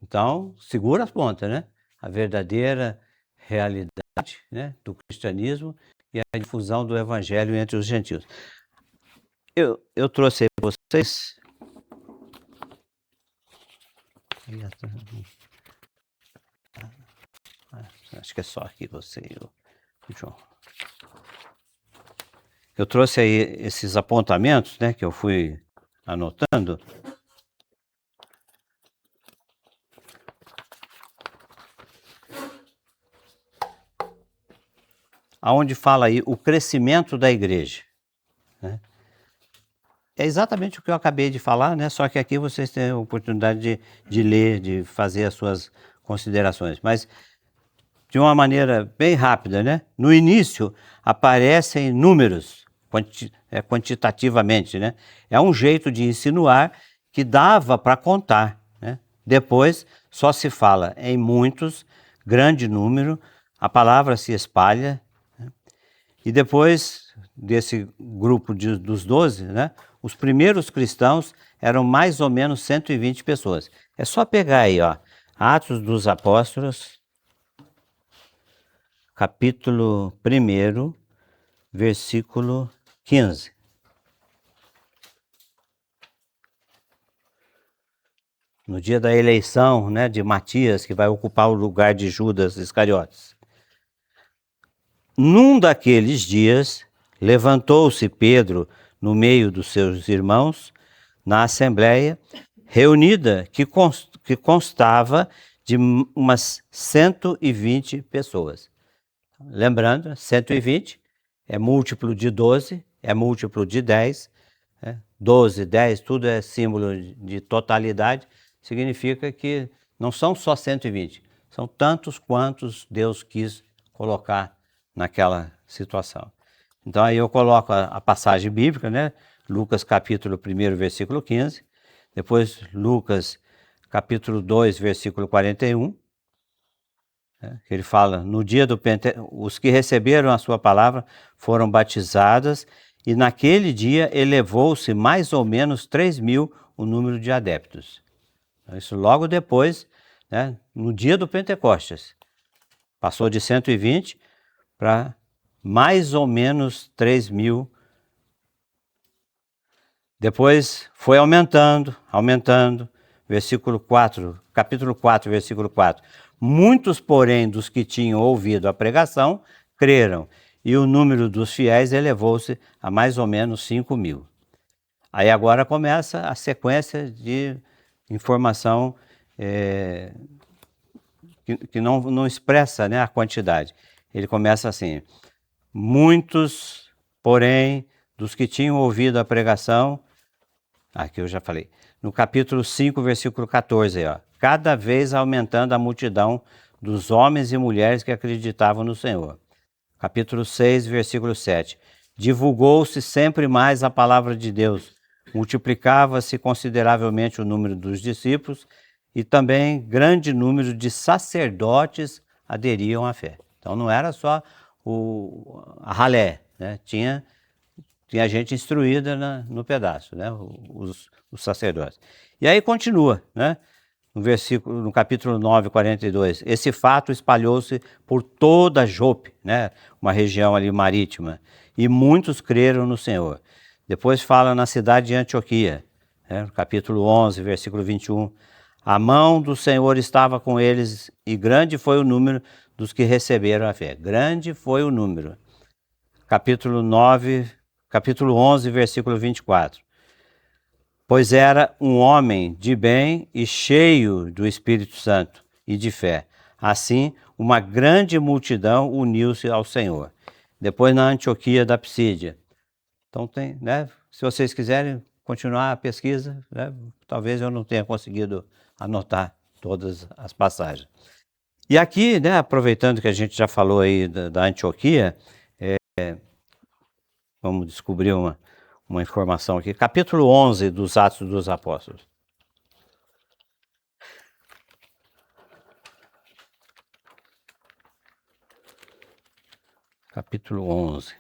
Então, segura as pontas, né? A verdadeira realidade, né, do cristianismo e a difusão do evangelho entre os gentios. Eu trouxe aí para vocês... Acho que é só aqui você e o João. Eu trouxe aí esses apontamentos, né, que eu fui anotando. Aonde fala aí o crescimento da igreja, né? É exatamente o que eu acabei de falar, né? Só que aqui vocês têm a oportunidade de ler, de fazer as suas considerações. Mas de uma maneira bem rápida, né? No início aparecem números, quantitativamente, né? É um jeito de insinuar que dava para contar, né? Depois só se fala em muitos, grande número, a palavra se espalha, né? E depois desse grupo dos 12, né? Os primeiros cristãos eram mais ou menos 120 pessoas. É só pegar aí, ó, Atos dos Apóstolos, capítulo 1, versículo 15. No dia da eleição, né, de Matias, que vai ocupar o lugar de Judas Iscariotes. Num daqueles dias, levantou-se Pedro no meio dos seus irmãos, na assembleia reunida, que constava de umas 120 pessoas. Lembrando, 120 é múltiplo de 12, é múltiplo de 10, né? 12, 10, tudo é símbolo de totalidade, significa que não são só 120, são tantos quantos Deus quis colocar naquela situação. Então aí eu coloco a passagem bíblica, né? Lucas capítulo 1, versículo 15, depois Lucas capítulo 2, versículo 41, que ele fala, no dia do os que receberam a sua palavra foram batizadas, e naquele dia elevou-se mais ou menos 3.000 o número de adeptos. Isso logo depois, né, no dia do Pentecostes. Passou de 120 para mais ou menos 3.000. Depois foi aumentando, versículo 4, capítulo 4, versículo 4. Muitos, porém, dos que tinham ouvido a pregação, creram, e o número dos fiéis elevou-se a mais ou menos 5.000. Aí agora começa a sequência de informação que não expressa, né, a quantidade. Ele começa assim: muitos, porém, dos que tinham ouvido a pregação, aqui eu já falei, no capítulo 5, versículo 14, ó, cada vez aumentando a multidão dos homens e mulheres que acreditavam no Senhor. Capítulo 6, versículo 7, divulgou-se sempre mais a palavra de Deus, multiplicava-se consideravelmente o número dos discípulos e também grande número de sacerdotes aderiam à fé. Então não era só a ralé, né? Tinha gente instruída no pedaço, né? Os sacerdotes. E aí continua, né? No capítulo 9, 42, esse fato espalhou-se por toda Jope, né? Uma região ali marítima, e muitos creram no Senhor. Depois fala na cidade de Antioquia, né? No capítulo 11, versículo 21, a mão do Senhor estava com eles e grande foi o número dos que receberam a fé. Grande foi o número. Capítulo 11, versículo 24. Pois era um homem de bem e cheio do Espírito Santo e de fé. Assim, uma grande multidão uniu-se ao Senhor. Depois na Antioquia da Psídia. Então tem, né? Se vocês quiserem continuar a pesquisa, né? Talvez eu não tenha conseguido anotar todas as passagens. E aqui, né, aproveitando que a gente já falou aí da Antioquia, vamos descobrir uma informação aqui. Capítulo 11 dos Atos dos Apóstolos. Capítulo 11.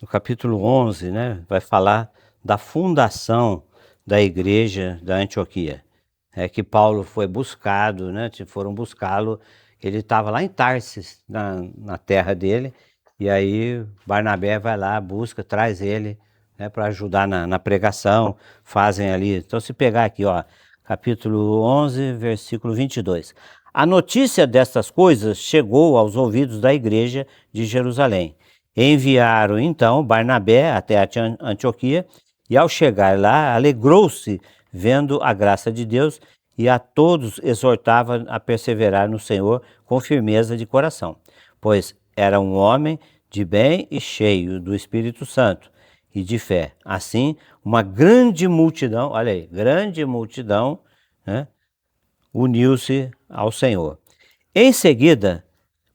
No capítulo 11, né, vai falar da fundação da igreja da Antioquia. É que Paulo foi buscado, né, foram buscá-lo, ele estava lá em Tarsis, na terra dele, e aí Barnabé vai lá, busca, traz ele, né, para ajudar na pregação, fazem ali. Então se pegar aqui, ó, capítulo 11, versículo 22. A notícia destas coisas chegou aos ouvidos da igreja de Jerusalém. Enviaram então Barnabé até Antioquia, e ao chegar lá, alegrou-se vendo a graça de Deus, e a todos exortava a perseverar no Senhor com firmeza de coração, pois era um homem de bem e cheio do Espírito Santo e de fé. Assim, uma grande multidão, olha aí, grande multidão, né, uniu-se ao Senhor. Em seguida,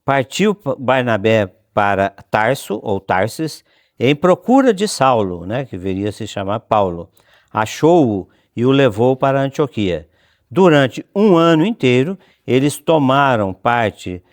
partiu Barnabé para Tarso, ou Tarsis, em procura de Saulo, né, que viria a se chamar Paulo. Achou-o e o levou para Antioquia. Durante um ano inteiro, eles tomaram parte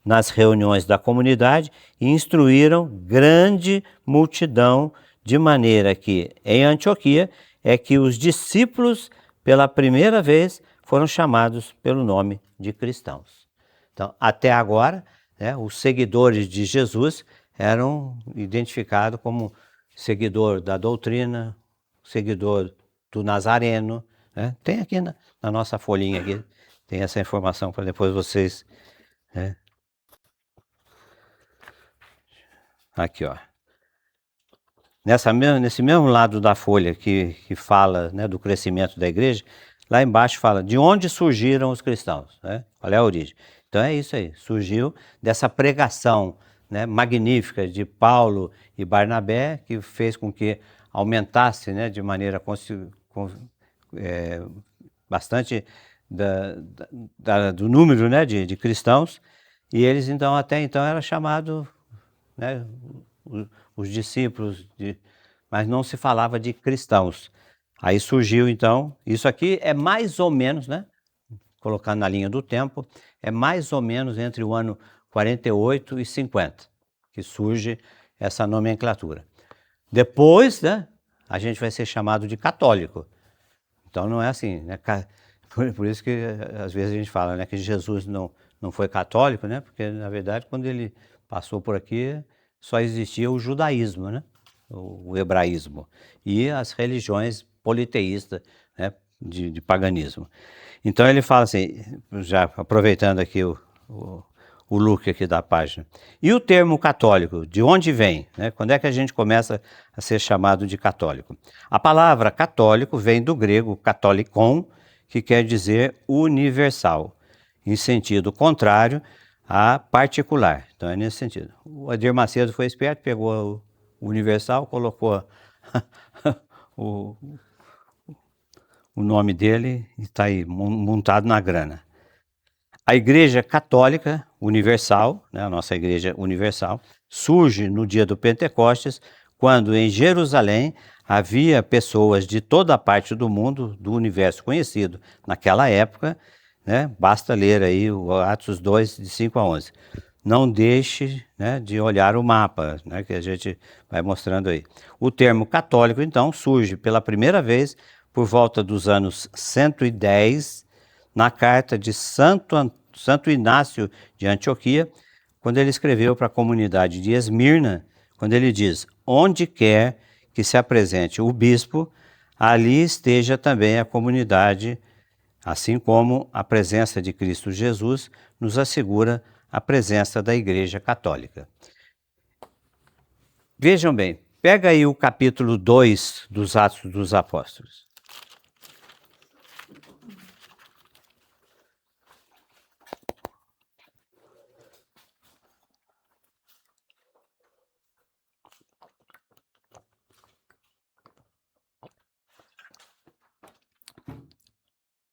nas reuniões da comunidade e instruíram grande multidão, de maneira que, em Antioquia, é que os discípulos, pela primeira vez, foram chamados pelo nome de cristãos. Então, até agora, né, os seguidores de Jesus eram identificados como seguidor da doutrina, seguidor do Nazareno, né? Tem aqui na nossa folhinha aqui, tem essa informação para depois vocês, né? Aqui, ó. Nesse mesmo lado da folha que fala, né, do crescimento da igreja, lá embaixo fala de onde surgiram os cristãos, né? Qual é a origem. Então é isso aí, surgiu dessa pregação, né, magnífica de Paulo e Barnabé, que fez com que aumentasse, né, de maneira bastante do número, né, de cristãos, e eles então até então eram chamados, né, os discípulos, mas não se falava de cristãos. Aí surgiu então, isso aqui é mais ou menos, né, colocando na linha do tempo, é mais ou menos entre o ano 48 e 50, que surge essa nomenclatura. Depois, né, a gente vai ser chamado de católico. Então não é assim, né? Por isso que às vezes a gente fala, né, que Jesus não foi católico, né? Porque na verdade quando ele passou por aqui só existia o judaísmo, né? O hebraísmo e as religiões politeístas, né, de paganismo. Então ele fala assim, já aproveitando aqui o look aqui da página. E o termo católico, de onde vem? Né? Quando é que a gente começa a ser chamado de católico? A palavra católico vem do grego katolikon, que quer dizer universal, em sentido contrário a particular. Então é nesse sentido. O Adir Macedo foi esperto, pegou o universal, colocou o nome dele e está aí montado na grana. A Igreja Católica Universal, né, a nossa Igreja Universal, surge no dia do Pentecostes, quando em Jerusalém havia pessoas de toda a parte do mundo, do universo conhecido naquela época, né, basta ler aí o Atos 2, de 5 a 11. Não deixe, né, de olhar o mapa, né, que a gente vai mostrando aí. O termo católico, então, surge pela primeira vez por volta dos anos 110, na carta de Santo Inácio de Antioquia, quando ele escreveu para a comunidade de Esmirna, quando ele diz: onde quer que se apresente o bispo, ali esteja também a comunidade, assim como a presença de Cristo Jesus nos assegura a presença da Igreja Católica. Vejam bem, pega aí o capítulo 2 dos Atos dos Apóstolos.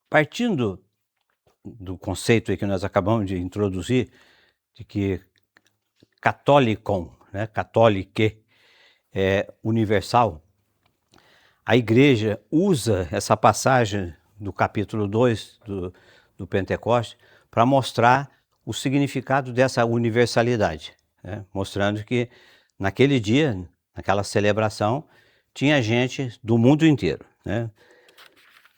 Partindo do conceito aí que nós acabamos de introduzir, de que católicon, né, católique, é universal, a igreja usa essa passagem do capítulo 2 do Pentecoste para mostrar o significado dessa universalidade, né, mostrando que naquele dia, naquela celebração, tinha gente do mundo inteiro, né.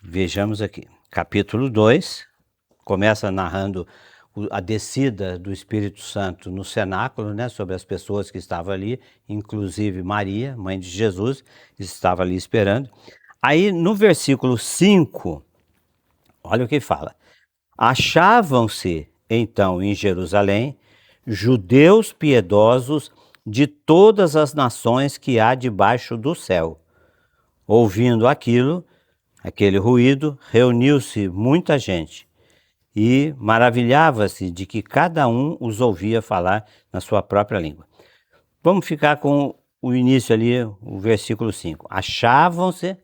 Vejamos aqui, capítulo 2, começa narrando a descida do Espírito Santo no cenáculo, né, sobre as pessoas que estavam ali, inclusive Maria, mãe de Jesus, estava ali esperando. Aí no versículo 5, olha o que fala: achavam-se então em Jerusalém judeus piedosos de todas as nações que há debaixo do céu. Ouvindo aquele ruído, reuniu-se muita gente e maravilhava-se de que cada um os ouvia falar na sua própria língua. Vamos ficar com o início ali, o versículo 5. Achavam-se,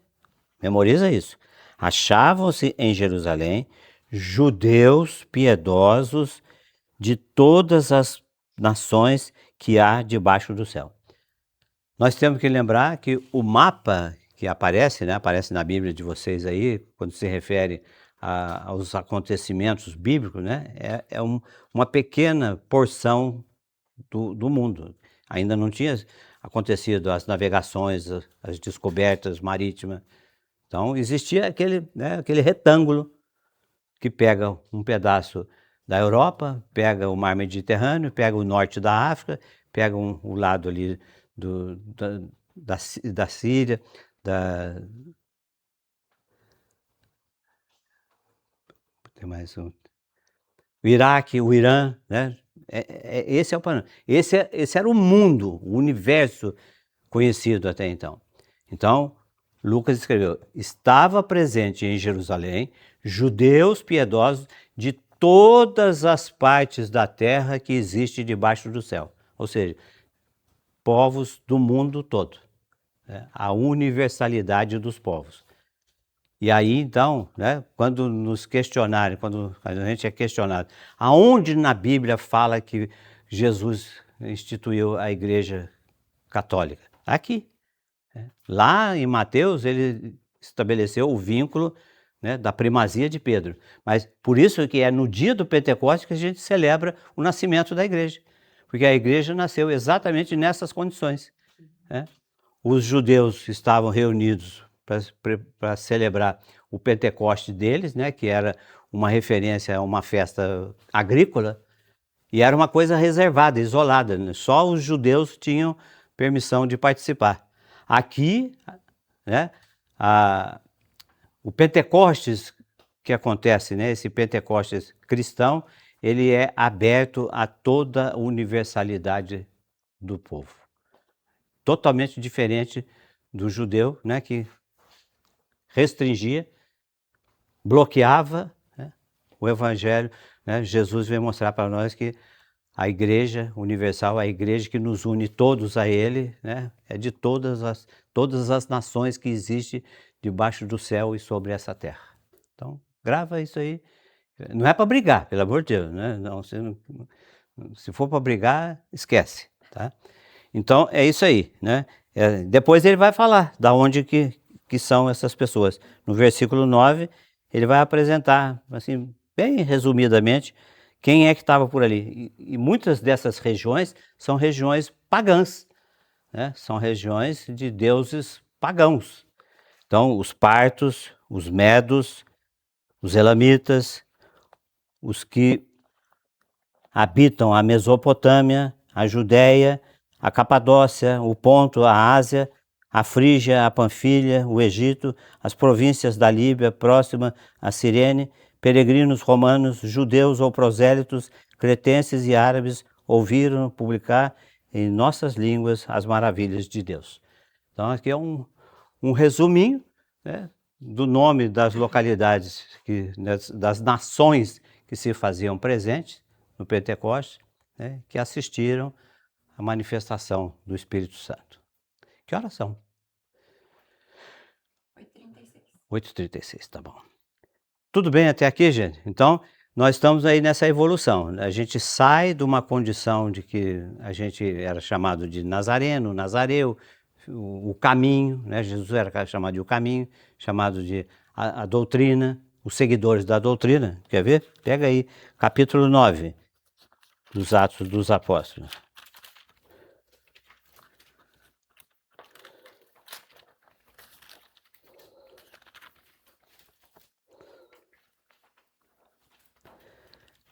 memoriza isso, achavam-se em Jerusalém judeus piedosos de todas as nações que há debaixo do céu. Nós temos que lembrar que o mapa que aparece, né, aparece na Bíblia de vocês aí, quando se refere aos acontecimentos bíblicos, né, uma pequena porção do mundo. Ainda não tinha acontecido as navegações, as descobertas marítimas. Então existia aquele retângulo que pega um pedaço da Europa, pega o mar Mediterrâneo, pega o norte da África, pega o lado ali da Síria, tem mais um, o Iraque, o Irã, né? Esse é o panorama. Esse era o mundo, o universo conhecido até então. Então, Lucas escreveu: estava presente em Jerusalém judeus piedosos de todas as partes da terra que existe debaixo do céu. Ou seja, povos do mundo todo. Né? A universalidade dos povos. E aí, então, né, quando nos questionarem, quando a gente é questionado, aonde na Bíblia fala que Jesus instituiu a Igreja Católica? Aqui. Lá em Mateus, ele estabeleceu o vínculo, né, da primazia de Pedro. Mas por isso que é no dia do Pentecostes que a gente celebra o nascimento da igreja. Porque a igreja nasceu exatamente nessas condições, né? os judeus estavam reunidos para celebrar o Pentecoste deles, né, que era uma referência a uma festa agrícola, e era uma coisa reservada, isolada, né? Só os judeus tinham permissão de participar. Aqui, né, o Pentecostes que acontece, né, esse Pentecostes cristão, ele é aberto a toda a universalidade do povo. Totalmente diferente do judeu, né, que restringia, bloqueava, né, o evangelho, né? Jesus veio mostrar para nós que a igreja universal, a igreja que nos une todos a ele, né, é de todas as nações que existem debaixo do céu e sobre essa terra. Então, grava isso aí. Não é para brigar, pelo amor de Deus, né? Não, se for para brigar, esquece, tá? Então, é isso aí, né? Depois ele vai falar da onde que são essas pessoas. No versículo 9, ele vai apresentar, assim, bem resumidamente, quem é que estava por ali. E muitas dessas regiões são regiões pagãs, né? São regiões de deuses pagãos. Então, os partos, os medos, os elamitas, os que habitam a Mesopotâmia, a Judéia, a Capadócia, o Ponto, a Ásia, a Frígia, a Panfilha, o Egito, as províncias da Líbia próxima a Cirene, peregrinos romanos, judeus ou prosélitos, cretenses e árabes ouviram publicar em nossas línguas as maravilhas de Deus. Então aqui é um resuminho, né, do nome das localidades, das nações que se faziam presentes no Pentecostes, né, que assistiram à manifestação do Espírito Santo. Que horas são? 8h36. 8h36, tá bom. Tudo bem até aqui, gente? Então, nós estamos aí nessa evolução. A gente sai de uma condição de que a gente era chamado de nazareno, nazareu, o caminho, né? Jesus era chamado de o caminho, chamado de a doutrina, os seguidores da doutrina. Quer ver? Pega aí, capítulo 9 dos Atos dos Apóstolos.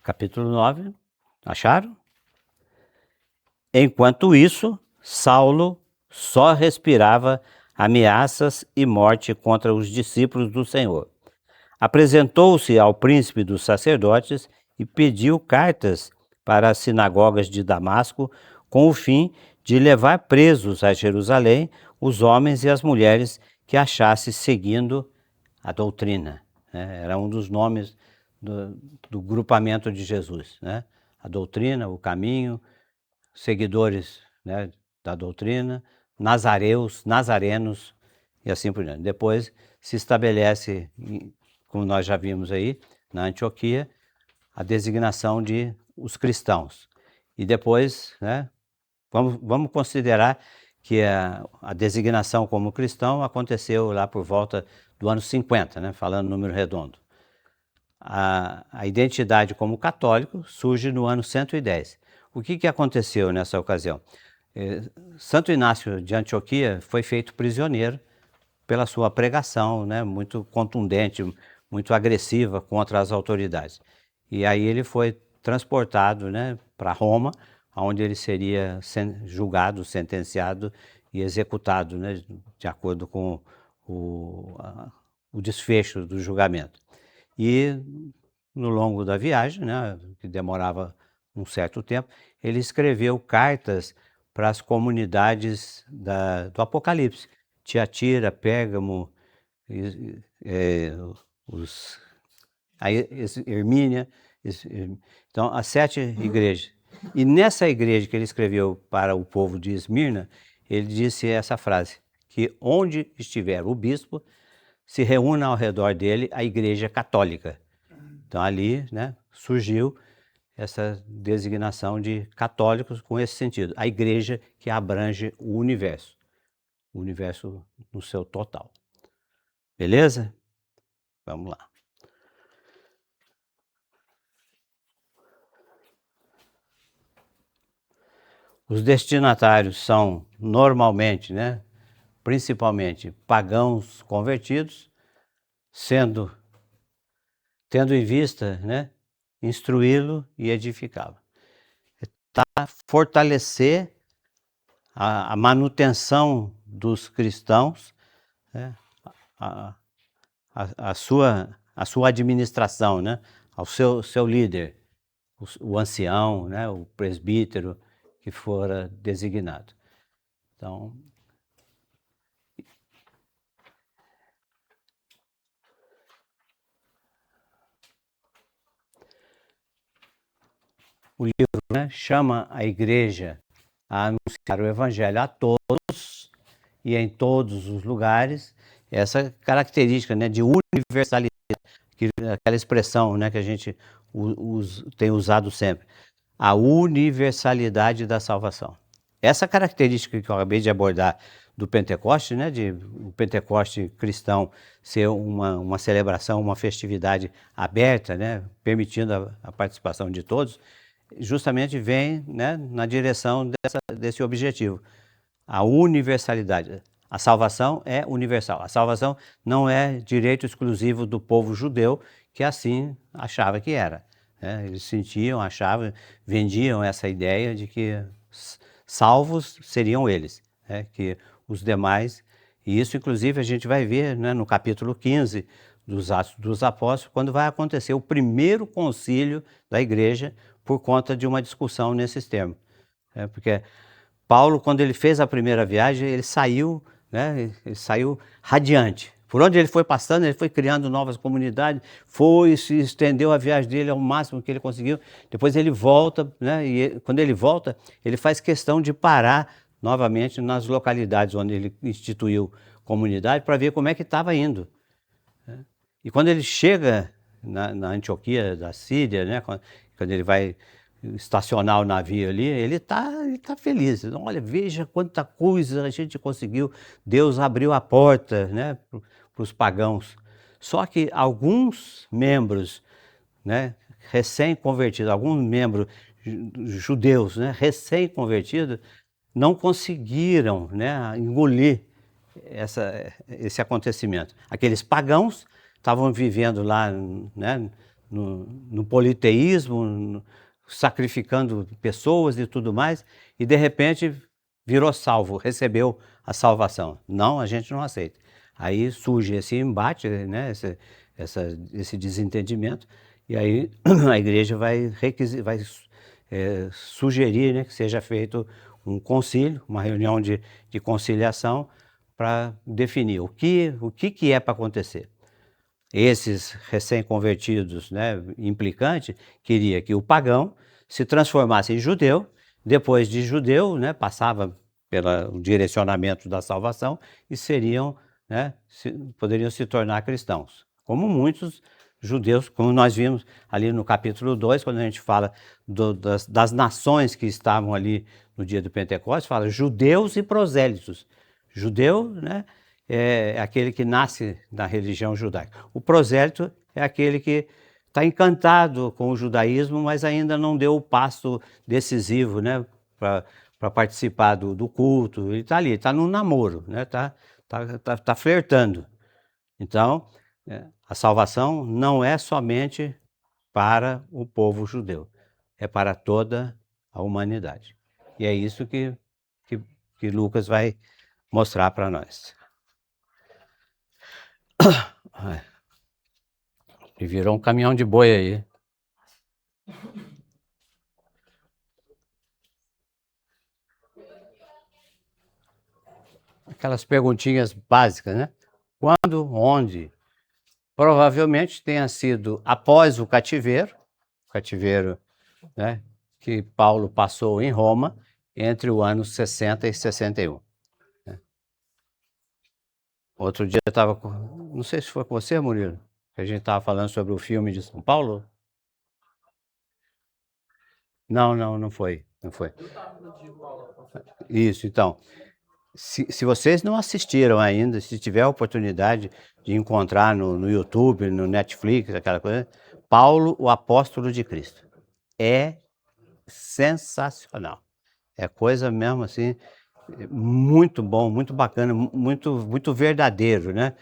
Capítulo 9, acharam? Enquanto isso, Saulo só respirava ameaças e morte contra os discípulos do Senhor. Apresentou-se ao príncipe dos sacerdotes e pediu cartas para as sinagogas de Damasco, com o fim de levar presos a Jerusalém os homens e as mulheres que achasse seguindo a doutrina, né? Era um dos nomes do grupamento de Jesus, né? A doutrina, o caminho, seguidores, né, da doutrina, nazareus, nazarenos e assim por diante. Depois se estabelece, como nós já vimos aí, na Antioquia, a designação de os cristãos. E depois, né, vamos considerar que a designação como cristão aconteceu lá por volta do ano 50, né, falando número redondo. A identidade como católico surge no ano 110. O que aconteceu nessa ocasião? Santo Inácio de Antioquia foi feito prisioneiro pela sua pregação, né, muito contundente, muito agressiva contra as autoridades. E aí ele foi transportado, né, para Roma, onde ele seria julgado, sentenciado e executado, né, de acordo com o desfecho do julgamento. E no longo da viagem, né, que demorava um certo tempo, ele escreveu cartas para as comunidades do Apocalipse, Tiatira, Pérgamo, Hermínia, então as 7 igrejas. E nessa igreja que ele escreveu para o povo de Esmirna, ele disse essa frase, que onde estiver o bispo, se reúna ao redor dele a igreja católica. Então ali, né, surgiu essa designação de católicos com esse sentido, a igreja que abrange o universo no seu total. Beleza? Vamos lá. Os destinatários são normalmente, né, principalmente pagãos convertidos, tendo em vista, né, instruí-lo e edificá-lo. Fortalecer a manutenção dos cristãos, né, a, a sua administração, né, ao seu líder, o ancião, né, o presbítero que fora designado. Então, o livro, né, chama a igreja a anunciar o evangelho a todos e em todos os lugares. Essa característica, né, de universalidade, aquela expressão, né, que a gente tem usado sempre, a universalidade da salvação. Essa característica que eu acabei de abordar do Pentecoste, né, de o Pentecoste cristão ser uma celebração, uma festividade aberta, né, permitindo a participação de todos, justamente vem, né, na direção desse objetivo, a universalidade. A salvação é universal. A salvação não é direito exclusivo do povo judeu, que assim achava que era. Né? Eles sentiam, achavam, vendiam essa ideia de que salvos seriam eles, né? Que os demais, e isso inclusive a gente vai ver, né, no capítulo 15 dos Atos dos Apóstolos, quando vai acontecer o primeiro concílio da igreja por conta de uma discussão nesses termos. Porque Paulo, quando ele fez a primeira viagem, ele saiu, né, ele saiu radiante. Por onde ele foi passando, ele foi criando novas comunidades, se estendeu a viagem dele ao máximo que ele conseguiu. Depois ele volta, né, e quando ele volta, ele faz questão de parar novamente nas localidades onde ele instituiu comunidade para ver como é que estava indo. Né? E quando ele chega na Antioquia da Síria, né, quando ele vai estacionar o navio ali, ele tá feliz. Olha, veja quanta coisa a gente conseguiu. Deus abriu a porta, né, para os pagãos. Só que alguns membros, né, recém-convertidos, alguns membros judeus, né, recém-convertidos, não conseguiram, né, engolir esse acontecimento. Aqueles pagãos estavam vivendo lá, né, no politeísmo, sacrificando pessoas e tudo mais, e de repente virou salvo, recebeu a salvação. Não, a gente não aceita. Aí surge esse embate, né, esse desentendimento, e aí a igreja vai sugerir, né, que seja feito um concílio, uma reunião de conciliação para definir o que é para acontecer. Esses recém-convertidos, né, implicantes, queria que o pagão se transformasse em judeu, depois de judeu, né, passava pelo direcionamento da salvação e seriam, né, poderiam se tornar cristãos. Como muitos judeus, como nós vimos ali no capítulo 2, quando a gente fala das nações que estavam ali no dia do Pentecostes, fala judeus e prosélitos. Judeu, né, é aquele que nasce na religião judaica. O prosélito é aquele que está encantado com o judaísmo, mas ainda não deu o passo decisivo, né, para participar do culto. Ele está ali, está no namoro, né, tá flertando. Então, a salvação não é somente para o povo judeu, é para toda a humanidade. E é isso que Lucas vai mostrar para nós. E virou um caminhão de boi aí. Aquelas perguntinhas básicas, né? Quando, onde? Provavelmente tenha sido após o cativeiro, né, que Paulo passou em Roma entre o ano 60 e 61. Né? Outro dia eu estava com, não sei se foi com você, Murilo, que a gente estava falando sobre o filme de São Paulo. Não foi, não foi. Isso, então. Se vocês não assistiram ainda, se tiver a oportunidade de encontrar no YouTube, no Netflix, aquela coisa, Paulo, o Apóstolo de Cristo. É sensacional. É coisa mesmo assim, muito bom, muito bacana, muito verdadeiro, né.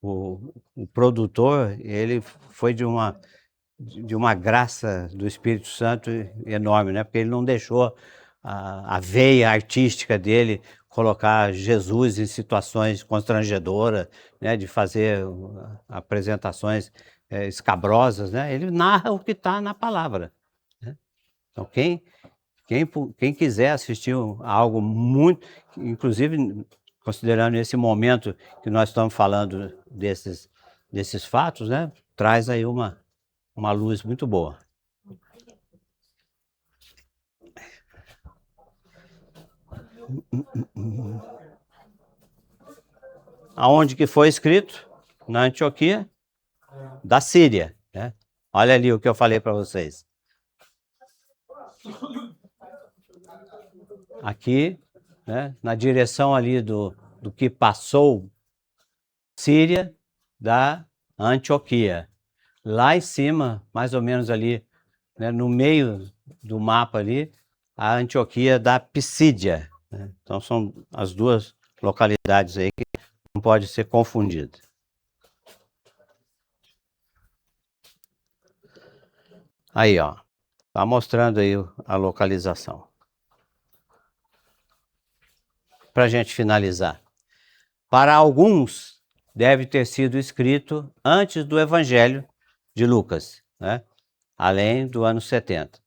O produtor, ele foi de uma graça do Espírito Santo enorme, né, porque ele não deixou a veia artística dele colocar Jesus em situações constrangedoras, né, de fazer apresentações, escabrosas, né, ele narra o que está na palavra, né. Então quem quiser assistir algo muito, inclusive considerando esse momento que nós estamos falando desses fatos, né, traz aí uma luz muito boa. Aonde que foi escrito? Na Antioquia da Síria, né? Olha ali o que eu falei para vocês. Aqui, né, na direção ali do que passou Síria da Antioquia. Lá em cima, mais ou menos ali, né, no meio do mapa ali, a Antioquia da Pisídia, né? Então são as duas localidades aí que não pode ser confundida. Aí, ó, tá mostrando aí a localização. Para a gente finalizar. Para alguns, deve ter sido escrito antes do Evangelho de Lucas, né? Além do ano 70,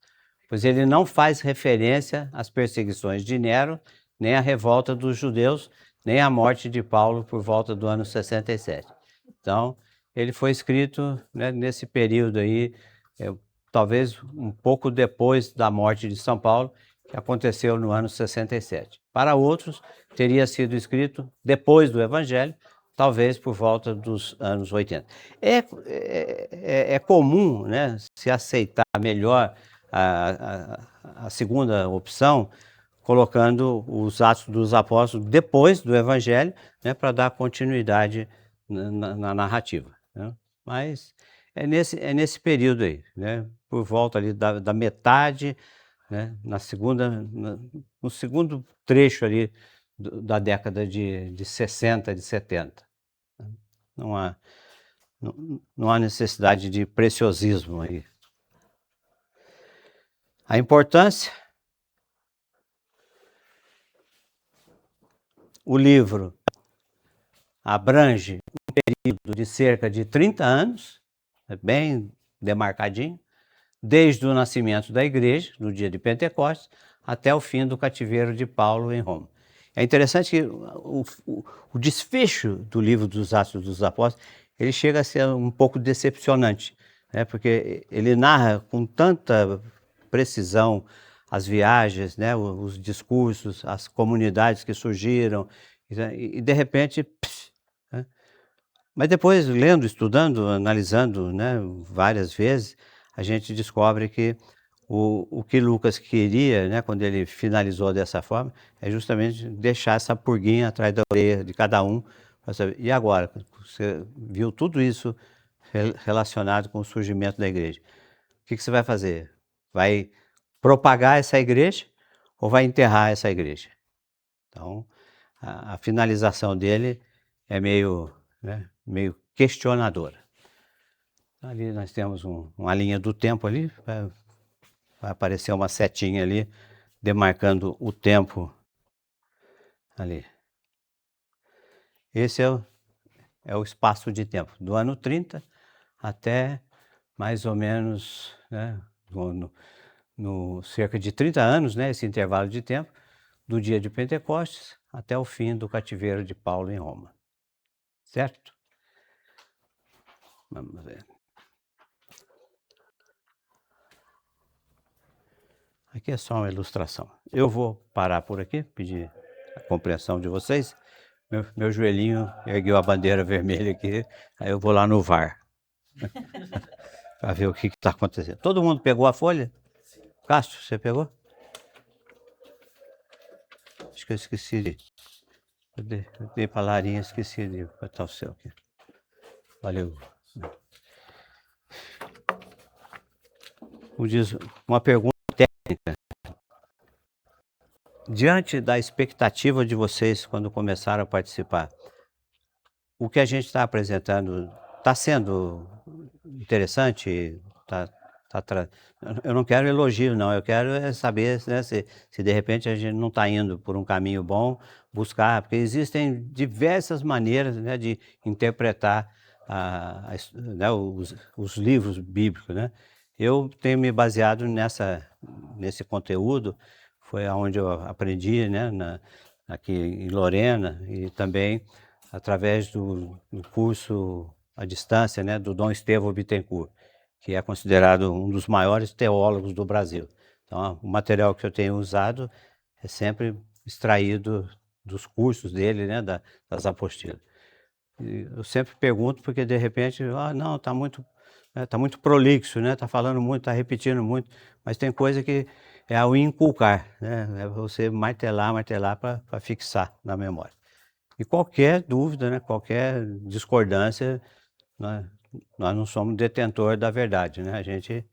pois ele não faz referência às perseguições de Nero, nem à revolta dos judeus, nem à morte de Paulo por volta do ano 67. Então, ele foi escrito, né, nesse período aí, talvez um pouco depois da morte de São Paulo, que aconteceu no ano 67. Para outros, teria sido escrito depois do Evangelho, talvez por volta dos anos 80. É comum, né, se aceitar melhor a segunda opção, colocando os Atos dos Apóstolos depois do Evangelho, né, para dar continuidade na narrativa, né? Mas é nesse período aí, né, por volta ali da metade, né, no segundo trecho ali da década de 60, de 70. Né? Não há, não há necessidade de preciosismo aí. A importância, o livro abrange um período de cerca de 30 anos, é bem demarcadinho, desde o nascimento da igreja, no dia de Pentecostes, até o fim do cativeiro de Paulo em Roma. É interessante que o desfecho do livro dos Atos dos Apóstolos, ele chega a ser um pouco decepcionante, né? Porque ele narra com tanta precisão as viagens, né? Os discursos, as comunidades que surgiram, e de repente, né? Mas depois, lendo, estudando, analisando, né, várias vezes, a gente descobre que o que Lucas queria, né, quando ele finalizou dessa forma, é justamente deixar essa pulguinha atrás da orelha de cada um, para saber, e agora? Você viu tudo isso relacionado com o surgimento da igreja. O que você vai fazer? Vai propagar essa igreja ou vai enterrar essa igreja? Então, a finalização dele é meio, né, meio questionadora. Ali nós temos uma linha do tempo ali, vai aparecer uma setinha ali, demarcando o tempo ali. Esse é o espaço de tempo, do ano 30 até mais ou menos, né, no cerca de 30 anos, né, esse intervalo de tempo, do dia de Pentecostes até o fim do cativeiro de Paulo em Roma. Certo? Vamos ver. Aqui é só uma ilustração. Eu vou parar por aqui, pedir a compreensão de vocês. Meu joelhinho ergueu a bandeira vermelha aqui, aí eu vou lá no VAR para ver o que está acontecendo. Todo mundo pegou a folha? Castro, você pegou? Acho que eu esqueci de. Eu dei para a Larinha, esqueci de botar o seu aqui. Valeu. Uma pergunta técnica. diante da expectativa de vocês quando começaram a participar, o que a gente está apresentando está sendo interessante? Tá, eu não quero elogio, não. Eu quero saber, né, se de repente a gente não está indo por um caminho bom, buscar, porque existem diversas maneiras, né, de interpretar né, os livros bíblicos, né? Eu tenho me baseado nesse conteúdo, foi aonde eu aprendi, né, aqui em Lorena, e também através do curso à distância, né, do Dom Estevão Bittencourt, que é considerado um dos maiores teólogos do Brasil. Então, o material que eu tenho usado é sempre extraído dos cursos dele, né, das apostilas. E eu sempre pergunto, porque de repente, não, tá muito prolixo, né, tá falando muito, tá repetindo muito, mas tem coisa que é o inculcar, né, é você martelar para fixar na memória. E qualquer dúvida, né, qualquer discordância, nós nós não somos detentor da verdade, né, a gente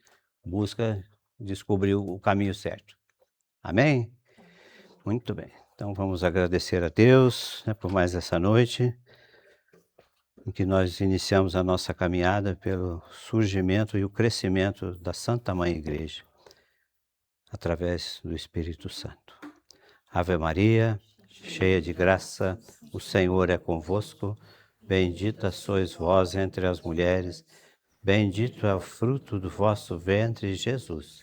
busca descobrir o caminho certo. Amém? Muito bem. Então vamos agradecer a Deus, né, por mais essa noite, em que nós iniciamos a nossa caminhada pelo surgimento e o crescimento da Santa Mãe Igreja, através do Espírito Santo. Ave Maria, cheia de graça, o Senhor é convosco. Bendita sois vós entre as mulheres, bendito é o fruto do vosso ventre, Jesus.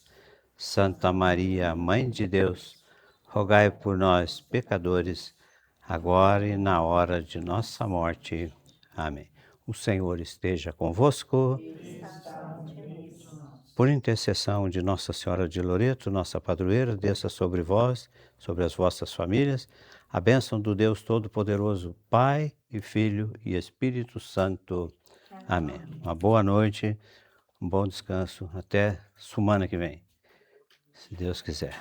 Santa Maria, Mãe de Deus, rogai por nós, pecadores, agora e na hora de nossa morte. Amém. O Senhor esteja convosco. Por intercessão de Nossa Senhora de Loreto, nossa padroeira, desça sobre vós, sobre as vossas famílias, a bênção do Deus Todo-Poderoso, Pai e Filho e Espírito Santo. Amém. Uma boa noite, um bom descanso. Até semana que vem, se Deus quiser.